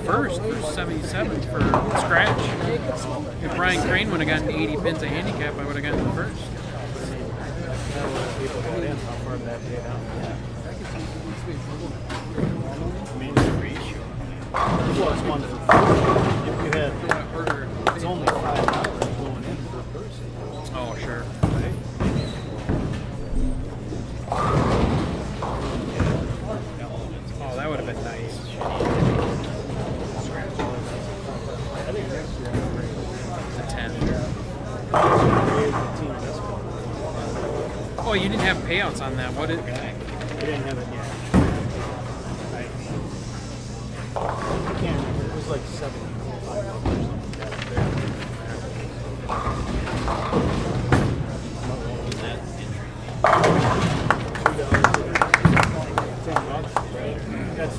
First for 77 for Scratch. If Brian Crane would have gotten 80 pins a handicap, I would have gotten the first. People got in, how far did that pay down? I mean, the ratio. Well, it's 1 for 4. If you had, it's only $5 going in per person. Oh, sure. Right? Oh, that would have been nice. The 10. Oh, you didn't have payouts on that. What did? We didn't have it yet. I can't remember. It was like $75 or something.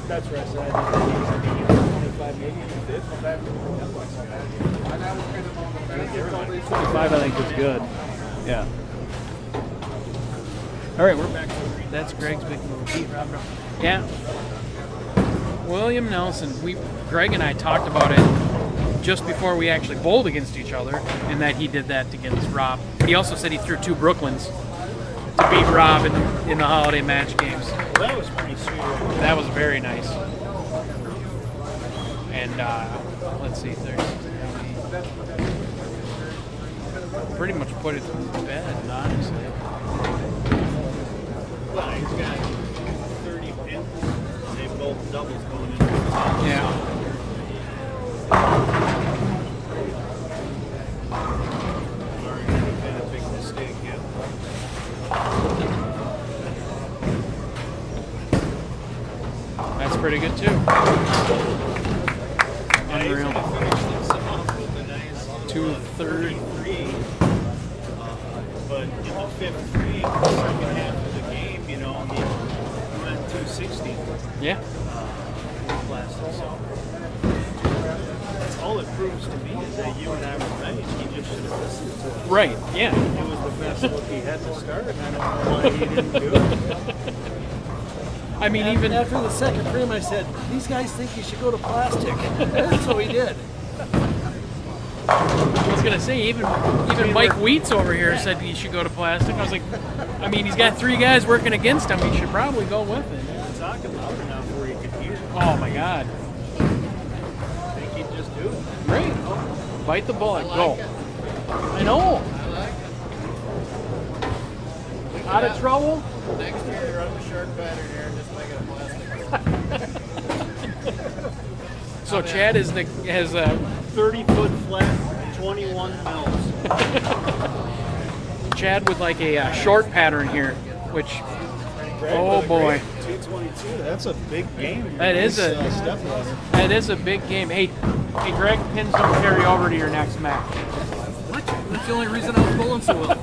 That's right. So I think 25 maybe. 25, I think, is good. Yeah. All right, we're back. That's Greg's big move. Yeah. William Nelson. Greg and I talked about it just before we actually bowled against each other, and that he did that against Rob. But he also said he threw 2 Brooklyns to beat Rob in the holiday match games. Well, that was pretty sweet. That was very nice. And let's see, pretty much put it to bed, honestly. Well, he's got 30 pins. They both doubles going in. Yeah. Been a big mistake, yeah. That's pretty good too. Unreal. Finished this off with a nice 233. But in the fifth frame, the second half of the game, you know, he went 260 Yeah. plastic. So that's all it proves to me is that you and I were right. He just should have listened to it. Right. Yeah. It was the best look he had to start, and I don't know why he didn't do it. I mean, even after the second frame, I said, "These guys think you should go to plastic." So he did. I was gonna say, even Mike Wheats over here said he should go to plastic. I was like, I mean, he's got 3 guys working against him. He should probably go with it. Talking louder now where you could hear. Oh my God. I think he'd just do it. Great. Bite the bullet. Go. I know. Out of trouble. Next year, they run the shark pattern here and just make it a plastic. So Chad has 30-foot flat, 21 mils. Chad with like a short pattern here, which oh boy, 222. That's a big game. that is a big game. Hey, Greg, pins don't carry over to your next match. What? That's the only reason I was bowling so well.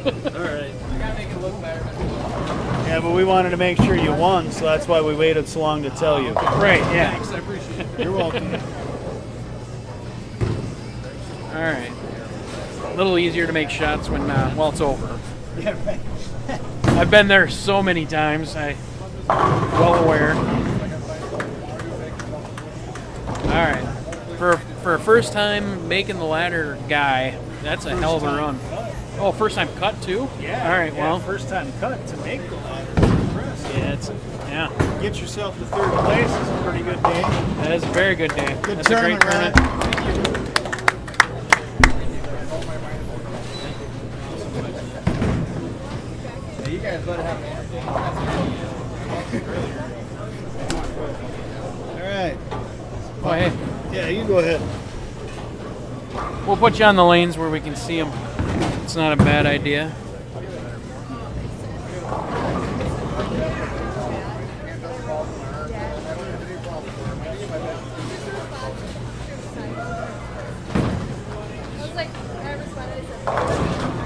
All right. I gotta make it look better. Yeah, but we wanted to make sure you won, so that's why we waited so long to tell you. Right? Yeah. Thanks, I appreciate it. You're welcome. All right. A little easier to make shots when it's over. Yeah, right. I've been there so many times. I'm well aware. All right. For a first time making the ladder guy, that's a hell of a run. Oh, first time cut too? Yeah. All right. Well, first time cut to make the ladder. Yeah, get yourself to third place is a pretty good day. that is a very good day. Good That's a great tournament, tournament. You guys let it have All right. Oh, hey, Yeah, you go ahead. we'll put you on the lanes where we can see them. It's not a bad idea. I was like nervous when I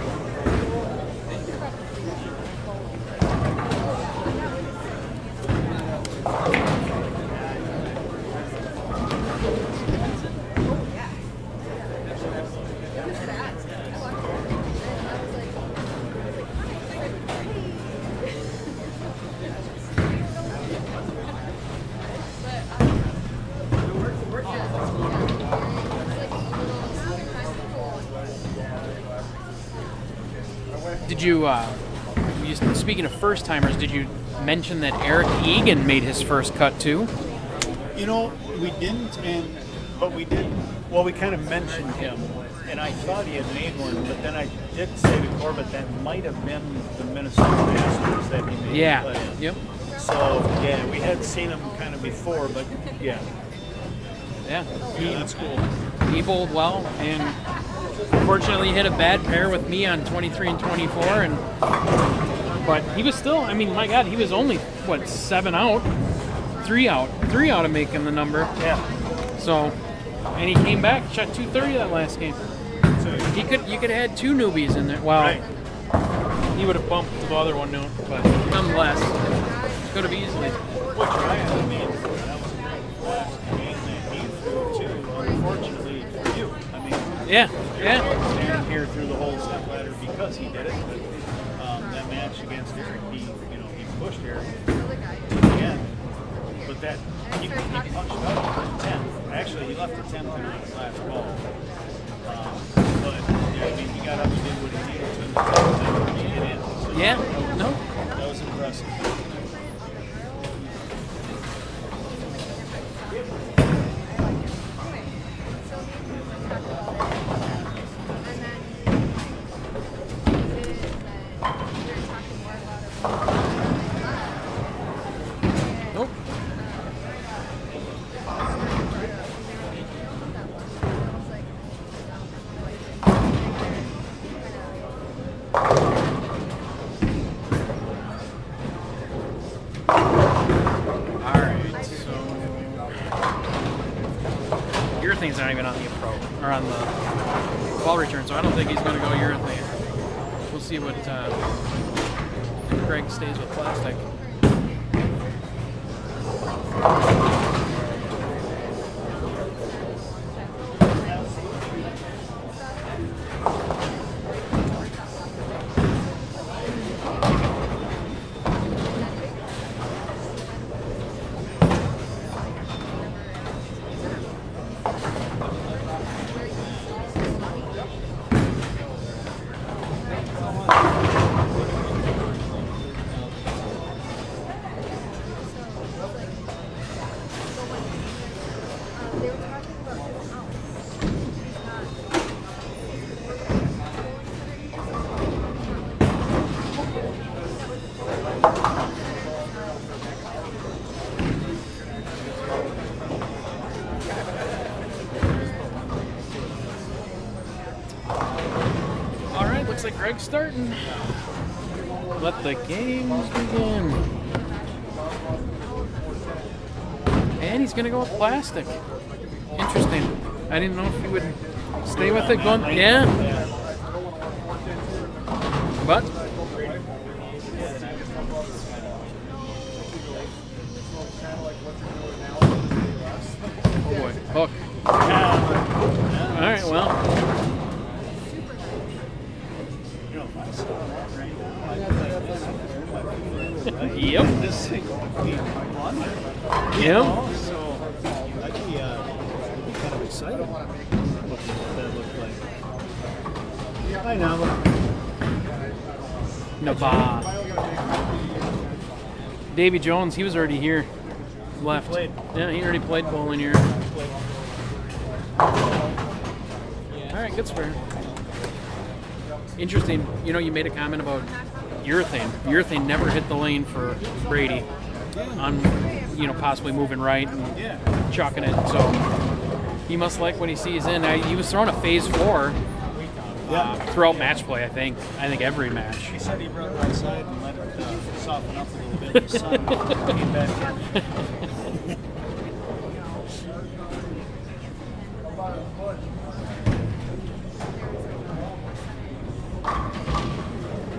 Did speaking of first timers, did you mention that Eric Egan made his first cut too? You know, we didn't, but we did. Well, we kind of mentioned him, and I thought he had made one, but then I did say to Corbett that might have been the Minnesota Masters that he made. Yeah. the cut in. Yep. So yeah, we had seen him kind of before, but yeah, Yeah. that's cool. He bowled well, and unfortunately hit a bad pair with me on 23 and 24, but he was still, I mean, my God, he was only, 7 out? 3 out of making the number. Yeah. So, and he came back, shot 230 that last game. You could have had 2 newbies in there. Well, Right. he would have bumped the other one, no, but nonetheless, could have easily. Which I mean, that was a great last game that he threw too. Unfortunately for you, I mean, Yeah. standing here through the whole step ladder because he did it. But that match against Eric, he pushed Eric again. But that he punched out for 10th. Actually, he left the 10th on his last ball. But yeah, I mean, he got up and did what he needed to in the 10th and he hit in. So Yeah. No. that was impressive. Nope. Alright, so urethane's not even on the approach or on the ball return, so I don't think he's gonna go urethane. We'll see what if Greg stays with plastic. Looks like Gregg's starting. Let the games begin. And he's going to go with plastic. Interesting. I didn't know if he would stay with it going. Yeah. But. Oh boy. Hook. All right, well. Yep. This thing would be fun. Yep. So I'd be kind of excited what that looked like. I know. Nevada. Davy Jones, he was already here. Left. Played. Yeah, he already played bowling here. All right, good spare. Interesting. You know, you made a comment about urethane. Urethane never hit the lane for Brady on, you know, possibly moving right and chucking it. So he must like what he sees in. He was throwing a phase 4 throughout match play, I think. I think every match. He said he brought it outside and let it soften up a little bit. The sun came back in.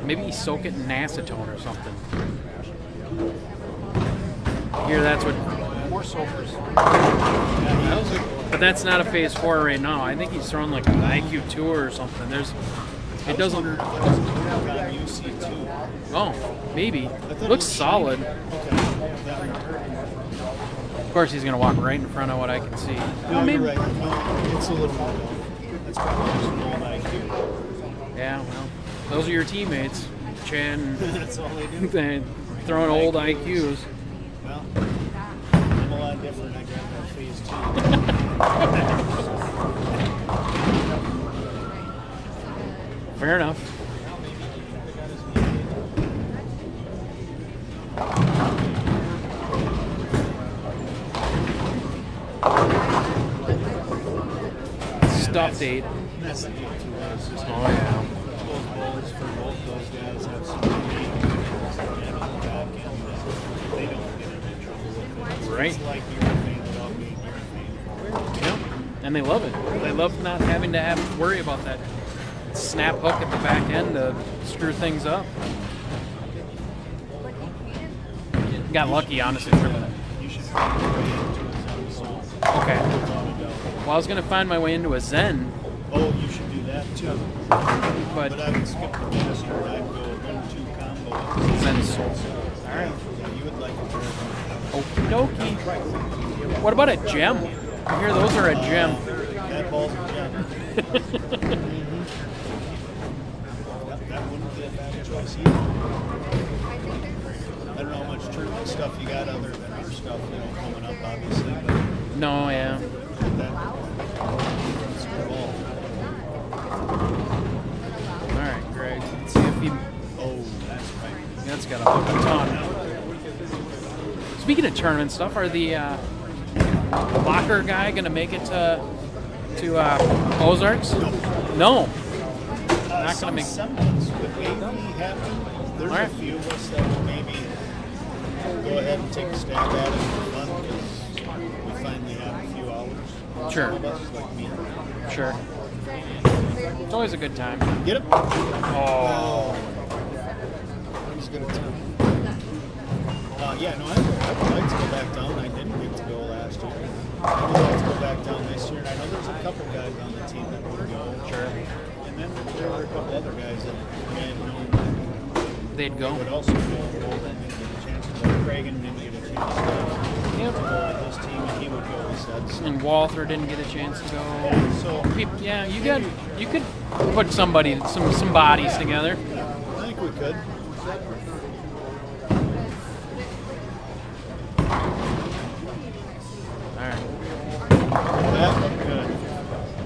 Maybe you soak it in acetone or something. Here, that's what. More soakers. But that's not a phase 4 right now. I think he's throwing like an IQ 2 or something. It doesn't. Oh, maybe. Looks solid. Of course, he's gonna walk right in front of what I can see. No, maybe. You're right. No, it's a little more. That's probably just an old IQ. Yeah, well, those are your teammates, Chan. That's all they do. They're throwing old IQs. Well, I'm a lot different. I got that phase 2. Fair enough. Stuffed 8. That's the deal, too. It's just Oh, yeah. those balls for both those guys have some good games and on the back end. They don't get into trouble with it. Right. It's like urethane without being urethane. Yep. And they love it. They love not having to worry about that snap hook at the back end to screw things up. Got lucky, honestly. You should find your way into a zone. Okay. Well, I was going to find my way into a Zen, Oh, you should do that too. but But I would skip the minister. I'd go 1-2 combo. Zen sold. All right. Yeah, you would like it. Okie dokie. What about a gem? I hear those are a gem. That ball's a gem. That wouldn't be a bad choice either. I don't know how much tournament stuff you got other than our stuff, coming up, obviously. But No, yeah. that's a good ball. All right, Greg. Let's see if he. Oh, that's right. That's got a hook a ton. Speaking of tournament stuff, are the Locker guy going to make it to Ozarks? No. Not going to make. Semblance would maybe happen. There's All right. a few of us that would maybe go ahead and take a stab at it for fun because we finally have a few hours. Sure. Some of us, like me. Sure. It's always a good time. Get him. Oh. He's going to turn. Yeah, no, I would like to go back down. I didn't get to go last year. I would like to go back down this year. And I know there's a couple guys on the team that would go. Sure. And then there were a couple other guys that may have known They'd go. would also go and didn't get a chance to go. Cragen didn't get a chance to Yep. go with his team, and he would go, he said. So, And Walther didn't get a chance to go. so Yeah, you could put some bodies together. I think we could. All right. That looked good.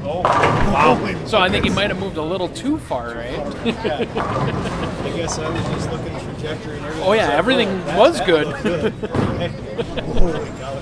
Oh, Wow. So I think he might have moved a little too far, right? I guess I was just looking at trajectory and everything. Oh, yeah, everything was good. Looked good. Holy cow.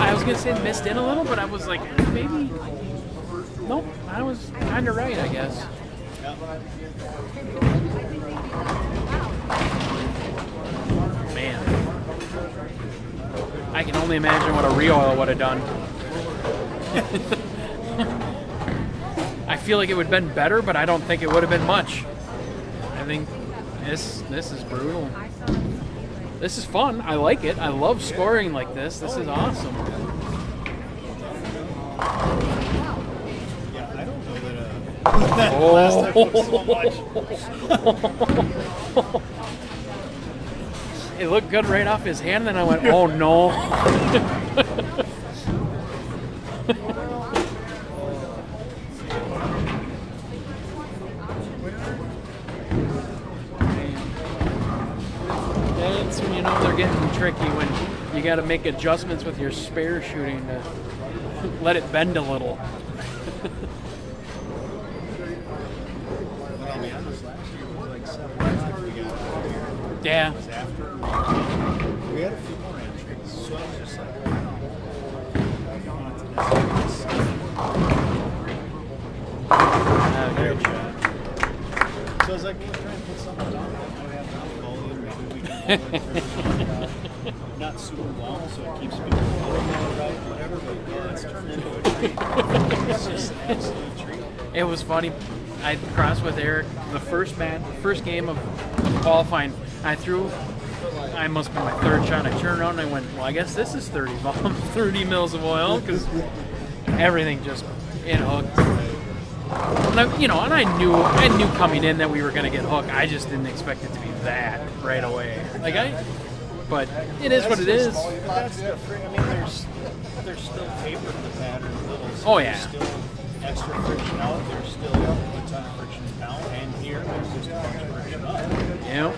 I was gonna say missed in a little, but I was like, maybe. Nope, I was kind of right, I guess. Man, I can only imagine what a re-oil would have done. I feel like it would have been better, but I don't think it would have been much. I think this is brutal. This is fun. I like it. I love scoring like this. This is awesome. Yeah, I don't know that last time took so much. It looked good right off his hand, and then I went, oh no. That's when you know they're getting tricky, when you got to make adjustments with your spare shooting to let it bend a little. I'll be honest, last year was like 7 times we got out here. Yeah. It was after we had a few more entries, so I was just like, great shot. So I was like, we'll try and put something on that. We have enough volume, maybe we can not super long, so it keeps people right, whatever, but yeah, it's turned into a treat. It's just an absolute treat. It was funny. I crossed with Eric the first game of qualifying. I must have been my third shot. I turned around and I went, well, I guess this is 30 mils of oil, because everything just hooked. And I knew coming in that we were going to get hooked. I just didn't expect it to be that right away. But it is what it is. That's the there's still taper in the pattern a little. So Oh, yeah. There's still extra friction out. There's still a ton of friction down, and here there's just a bunch of friction up. Yeah.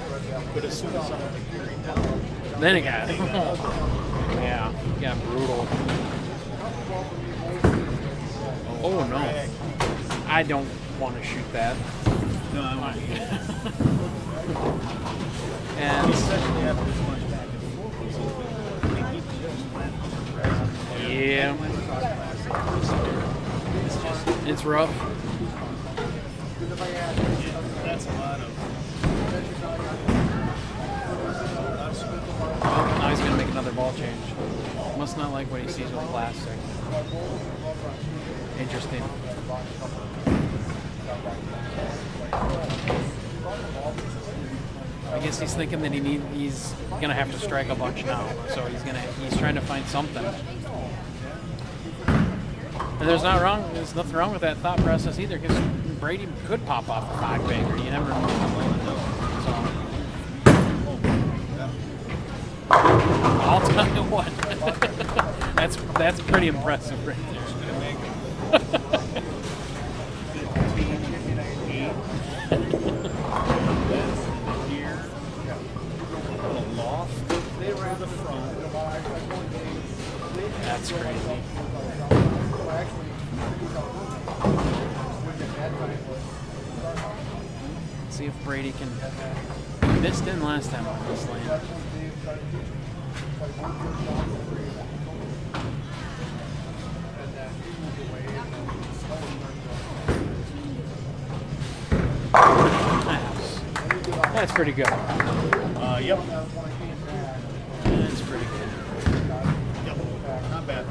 But as soon as something carried down, Then it got brutal. Oh no. I don't want to shoot that. no, I want to And especially after as much back and forth as he's been. yeah, it's rough. That's a lot of. Oh, now he's gonna make another ball change. Must not like what he sees with plastic. Interesting. I guess he's thinking that he's gonna have to strike a bunch now, so he's trying to find something. And there's nothing wrong with that thought process either, because Brady could pop off a 5-bagger. You never know. So I'll tell you what. that's pretty impressive right there. That's crazy. Let's see if Brady can. He missed in last time on this lane. That's pretty good. Yep. That's pretty good. Yep. Not bad.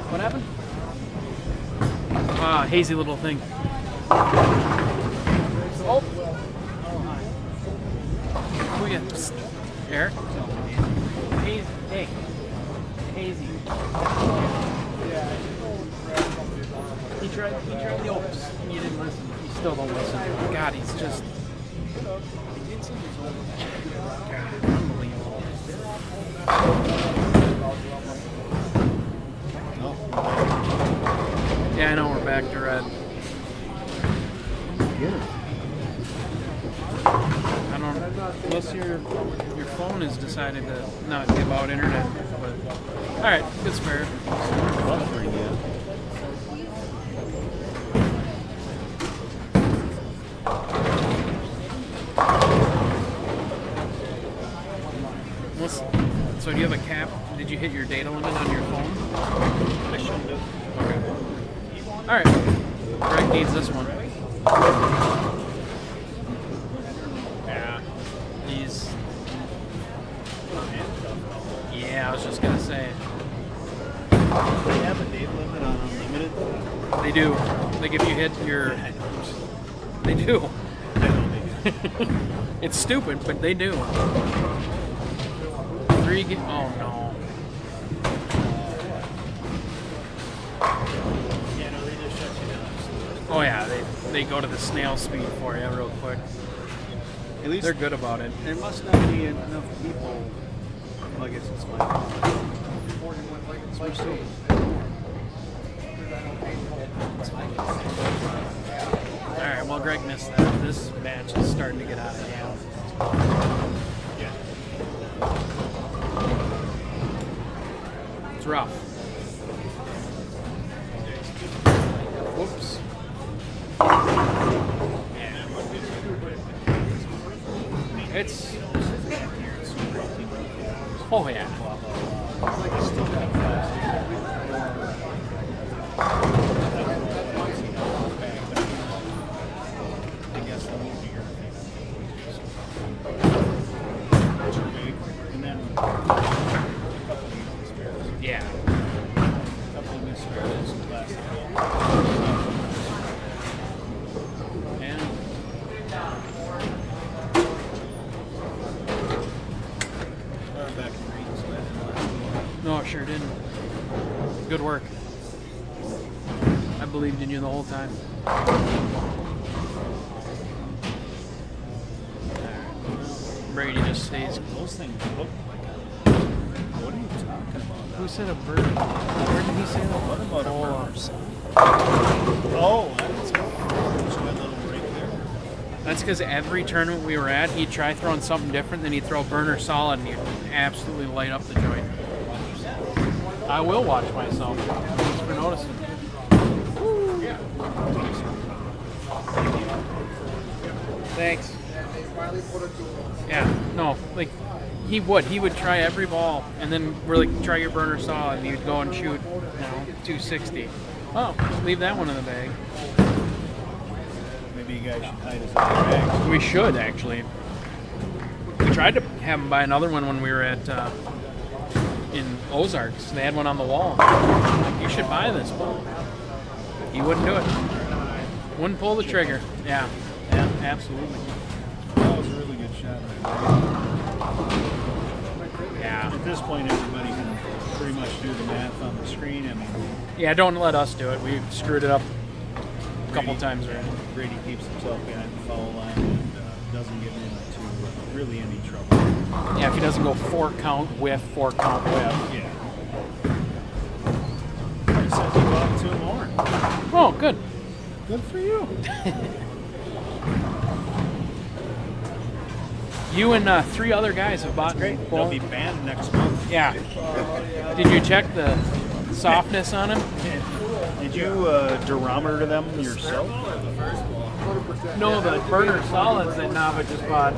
What happened? Hazy little thing. Oh. Who we got? Psst. Eric? Hazy. Hey. Hazy. He tried the Opus. You didn't listen. You still don't listen. God, he's just... God, unbelievable. back to red. Get it. I don't know, unless your phone has decided to not give out internet. But all right, good spare. Buffering, yeah. So do you have a cap? Did you hit your data limit on your phone? I shouldn't have. Okay. All right. Greg needs this one. Yeah. He's. Yeah, I was just gonna say. They have a date limit on unlimited. They do. Like if you hit your. They do. I know they do. It's stupid, but they do. 3 Oh no. Yeah, no, they just shut you down. Oh yeah, they go to the snail speed for you real quick. At least They're good about it. there must not be enough people. Well, I guess it's my fault. We're still. All right, well Greg missed that. This match is starting to get out of hand. Yeah. It's rough. Whoops. It's. Oh yeah. I guess the whole bigger thing. And then a couple of spares. Yeah. A couple of missed spares last time. And Back in green, so that didn't last long. no, it sure didn't. Good work. I believed in you the whole time. Brady just stays. Those things look like a. What are you talking about? Who said a bird? Where did he say that? What about a burner? Oh, that's good. Just got a little break there. That's because every tournament we were at, he'd try throwing something different, then he'd throw burner solid, and he'd absolutely light up the joint. I will watch myself. Thanks for noticing. Thanks. Yeah, no, like he would try every ball, and then we're like, try your burner solid, and he'd go and shoot, 260. Oh, leave that one in the bag. Maybe you guys should hide his other bags. We should actually. We tried to have him buy another one when we were at in Ozarks. They had one on the wall. Like, you should buy this ball. He wouldn't do it. Wouldn't pull the trigger. Yeah, absolutely. That was a really good shot. Yeah. At this point, everybody can pretty much do the math on the screen. I mean, Yeah, don't let us do it. We screwed it up a couple times already. Brady keeps himself behind the foul line and doesn't get into really any trouble. Yeah, if he doesn't go 4 count whiff, 4 count whiff. Yeah. He says he bought 2 more. Oh, good. Good for you. You and 3 other guys have bought. Great. They'll be banned next month. Yeah. Did you check the softness on him? Did you durometer them yourself? No, the burner solids that Nava just bought.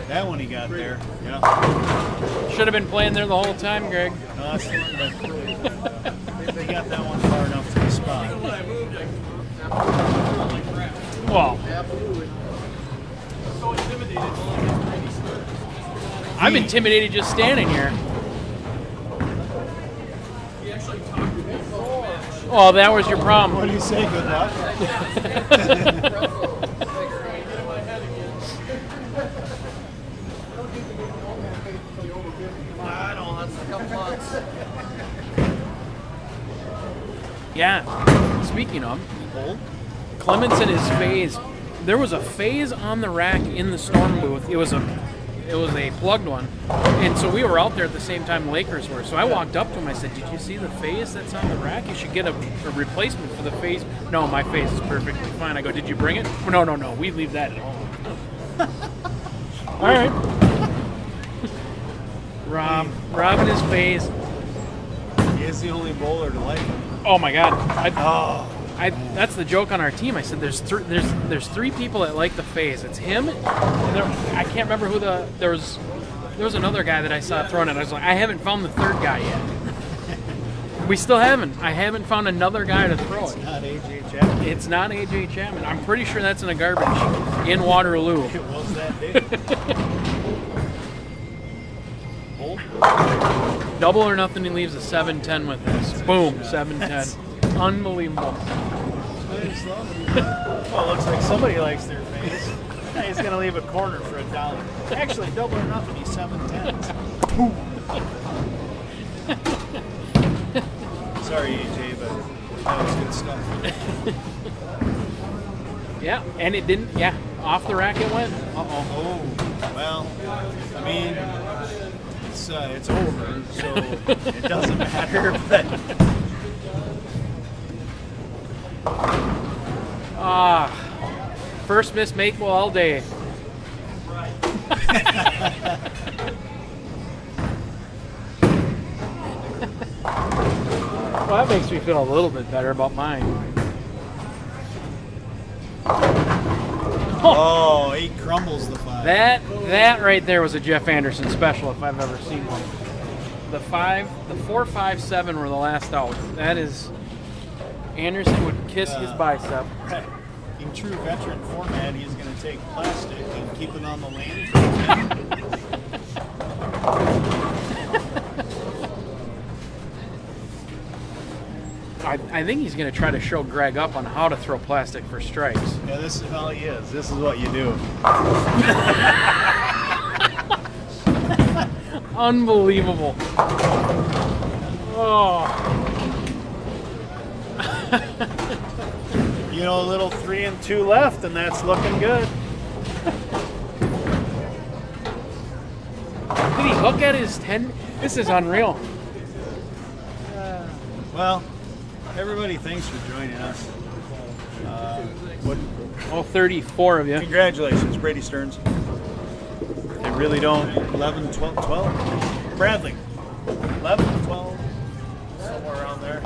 That one he got there. Yeah. Should have been playing there the whole time, Greg. Awesome. They got that one far enough to the spot. Well, I'm intimidated just standing here. Oh, that was your What problem. do you say? Good luck. Yeah. Speaking of, Clements and his phase. There was a phase on the rack in the storm booth. It was it was a plugged one, and so we were out there at the same time the Lakers were. So I walked up to him. I said, "Did you see the phase that's on the rack? You should get a replacement for the phase." No, my phase is perfectly fine. I go, "Did you bring it?" "No, no, no. We leave that at home." All right. Rob and his phase. He is the only bowler to like him. Oh my God. That's the joke on our team. I said there's three people that like the phase. It's him, and I can't remember who there was another guy that I saw throwing it. I was like, I haven't found the third guy yet. We still haven't. I haven't found another guy to throw it. It's not A.J. Chapman. It's not A.J. Chapman. I'm pretty sure that's in a garbage in Waterloo. It was that day. Double or nothing, he leaves a 7-10 with this. Boom, 7-10. Unbelievable. Well, looks like somebody likes their face. He's going to leave a corner for $1. Actually, double or nothing, he's 7-10. Sorry, AJ, but that was good stuff. Yeah, and it didn't. Yeah, off the rack it went. Oh, well, I mean, it's over, so it doesn't matter. But First miss Maple all day. Well, that makes me feel a little bit better about mine. oh, he crumbles the 5. That right there was a Jeff Anderson special if I've ever seen one. The 4, 5, 7 were the last out. That is, Anderson would kiss his bicep. In true veteran format, he's going to take plastic and keep it on the lane. I think he's going to try to show Gregg up on how to throw plastic for strikes. Yeah, this is how he is. This is what you do. Unbelievable. Oh. You know, a little 3 and 2 left, and that's looking good. Did he hook at his 10? This is unreal. Well, everybody, thanks for joining us. All 34 of you. Congratulations, Brady Stearns. They really don't. 11, 12. Bradley. 11, 12. Somewhere around there.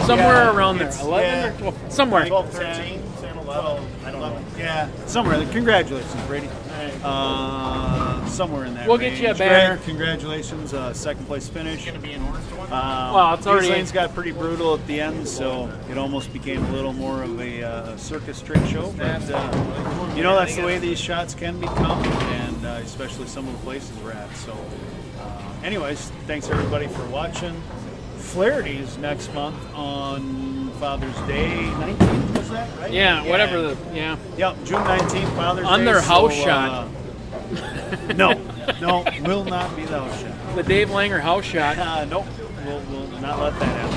Somewhere around there. It's- 11 or 12? Somewhere. 12, 13, 11. I don't know. Yeah, somewhere. Congratulations, Brady. Somewhere in that We'll range. get you a banner. Greg, congratulations. Second place finish. Going to be in orange one? Well, it's already- These lanes got pretty brutal at the end, so it almost became a little more of a circus trick show. But, you know, that's the way these shots can become, and especially some of the places we're at. So, anyways, thanks everybody for watching. Flaherty's next month on Father's Day 19th, was that right? Yeah, whatever yeah. Yep, June 19th, Father's On Day. their house shot. No, will not be the house shot. The Dave Langer house shot. Nope, we'll not let that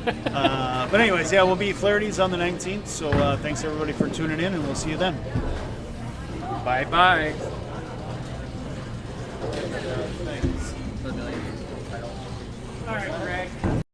happen. But anyways, yeah, we'll be Flaherty's on the 19th, so thanks everybody for tuning in, and we'll see you then. Bye-bye. All right, Greg.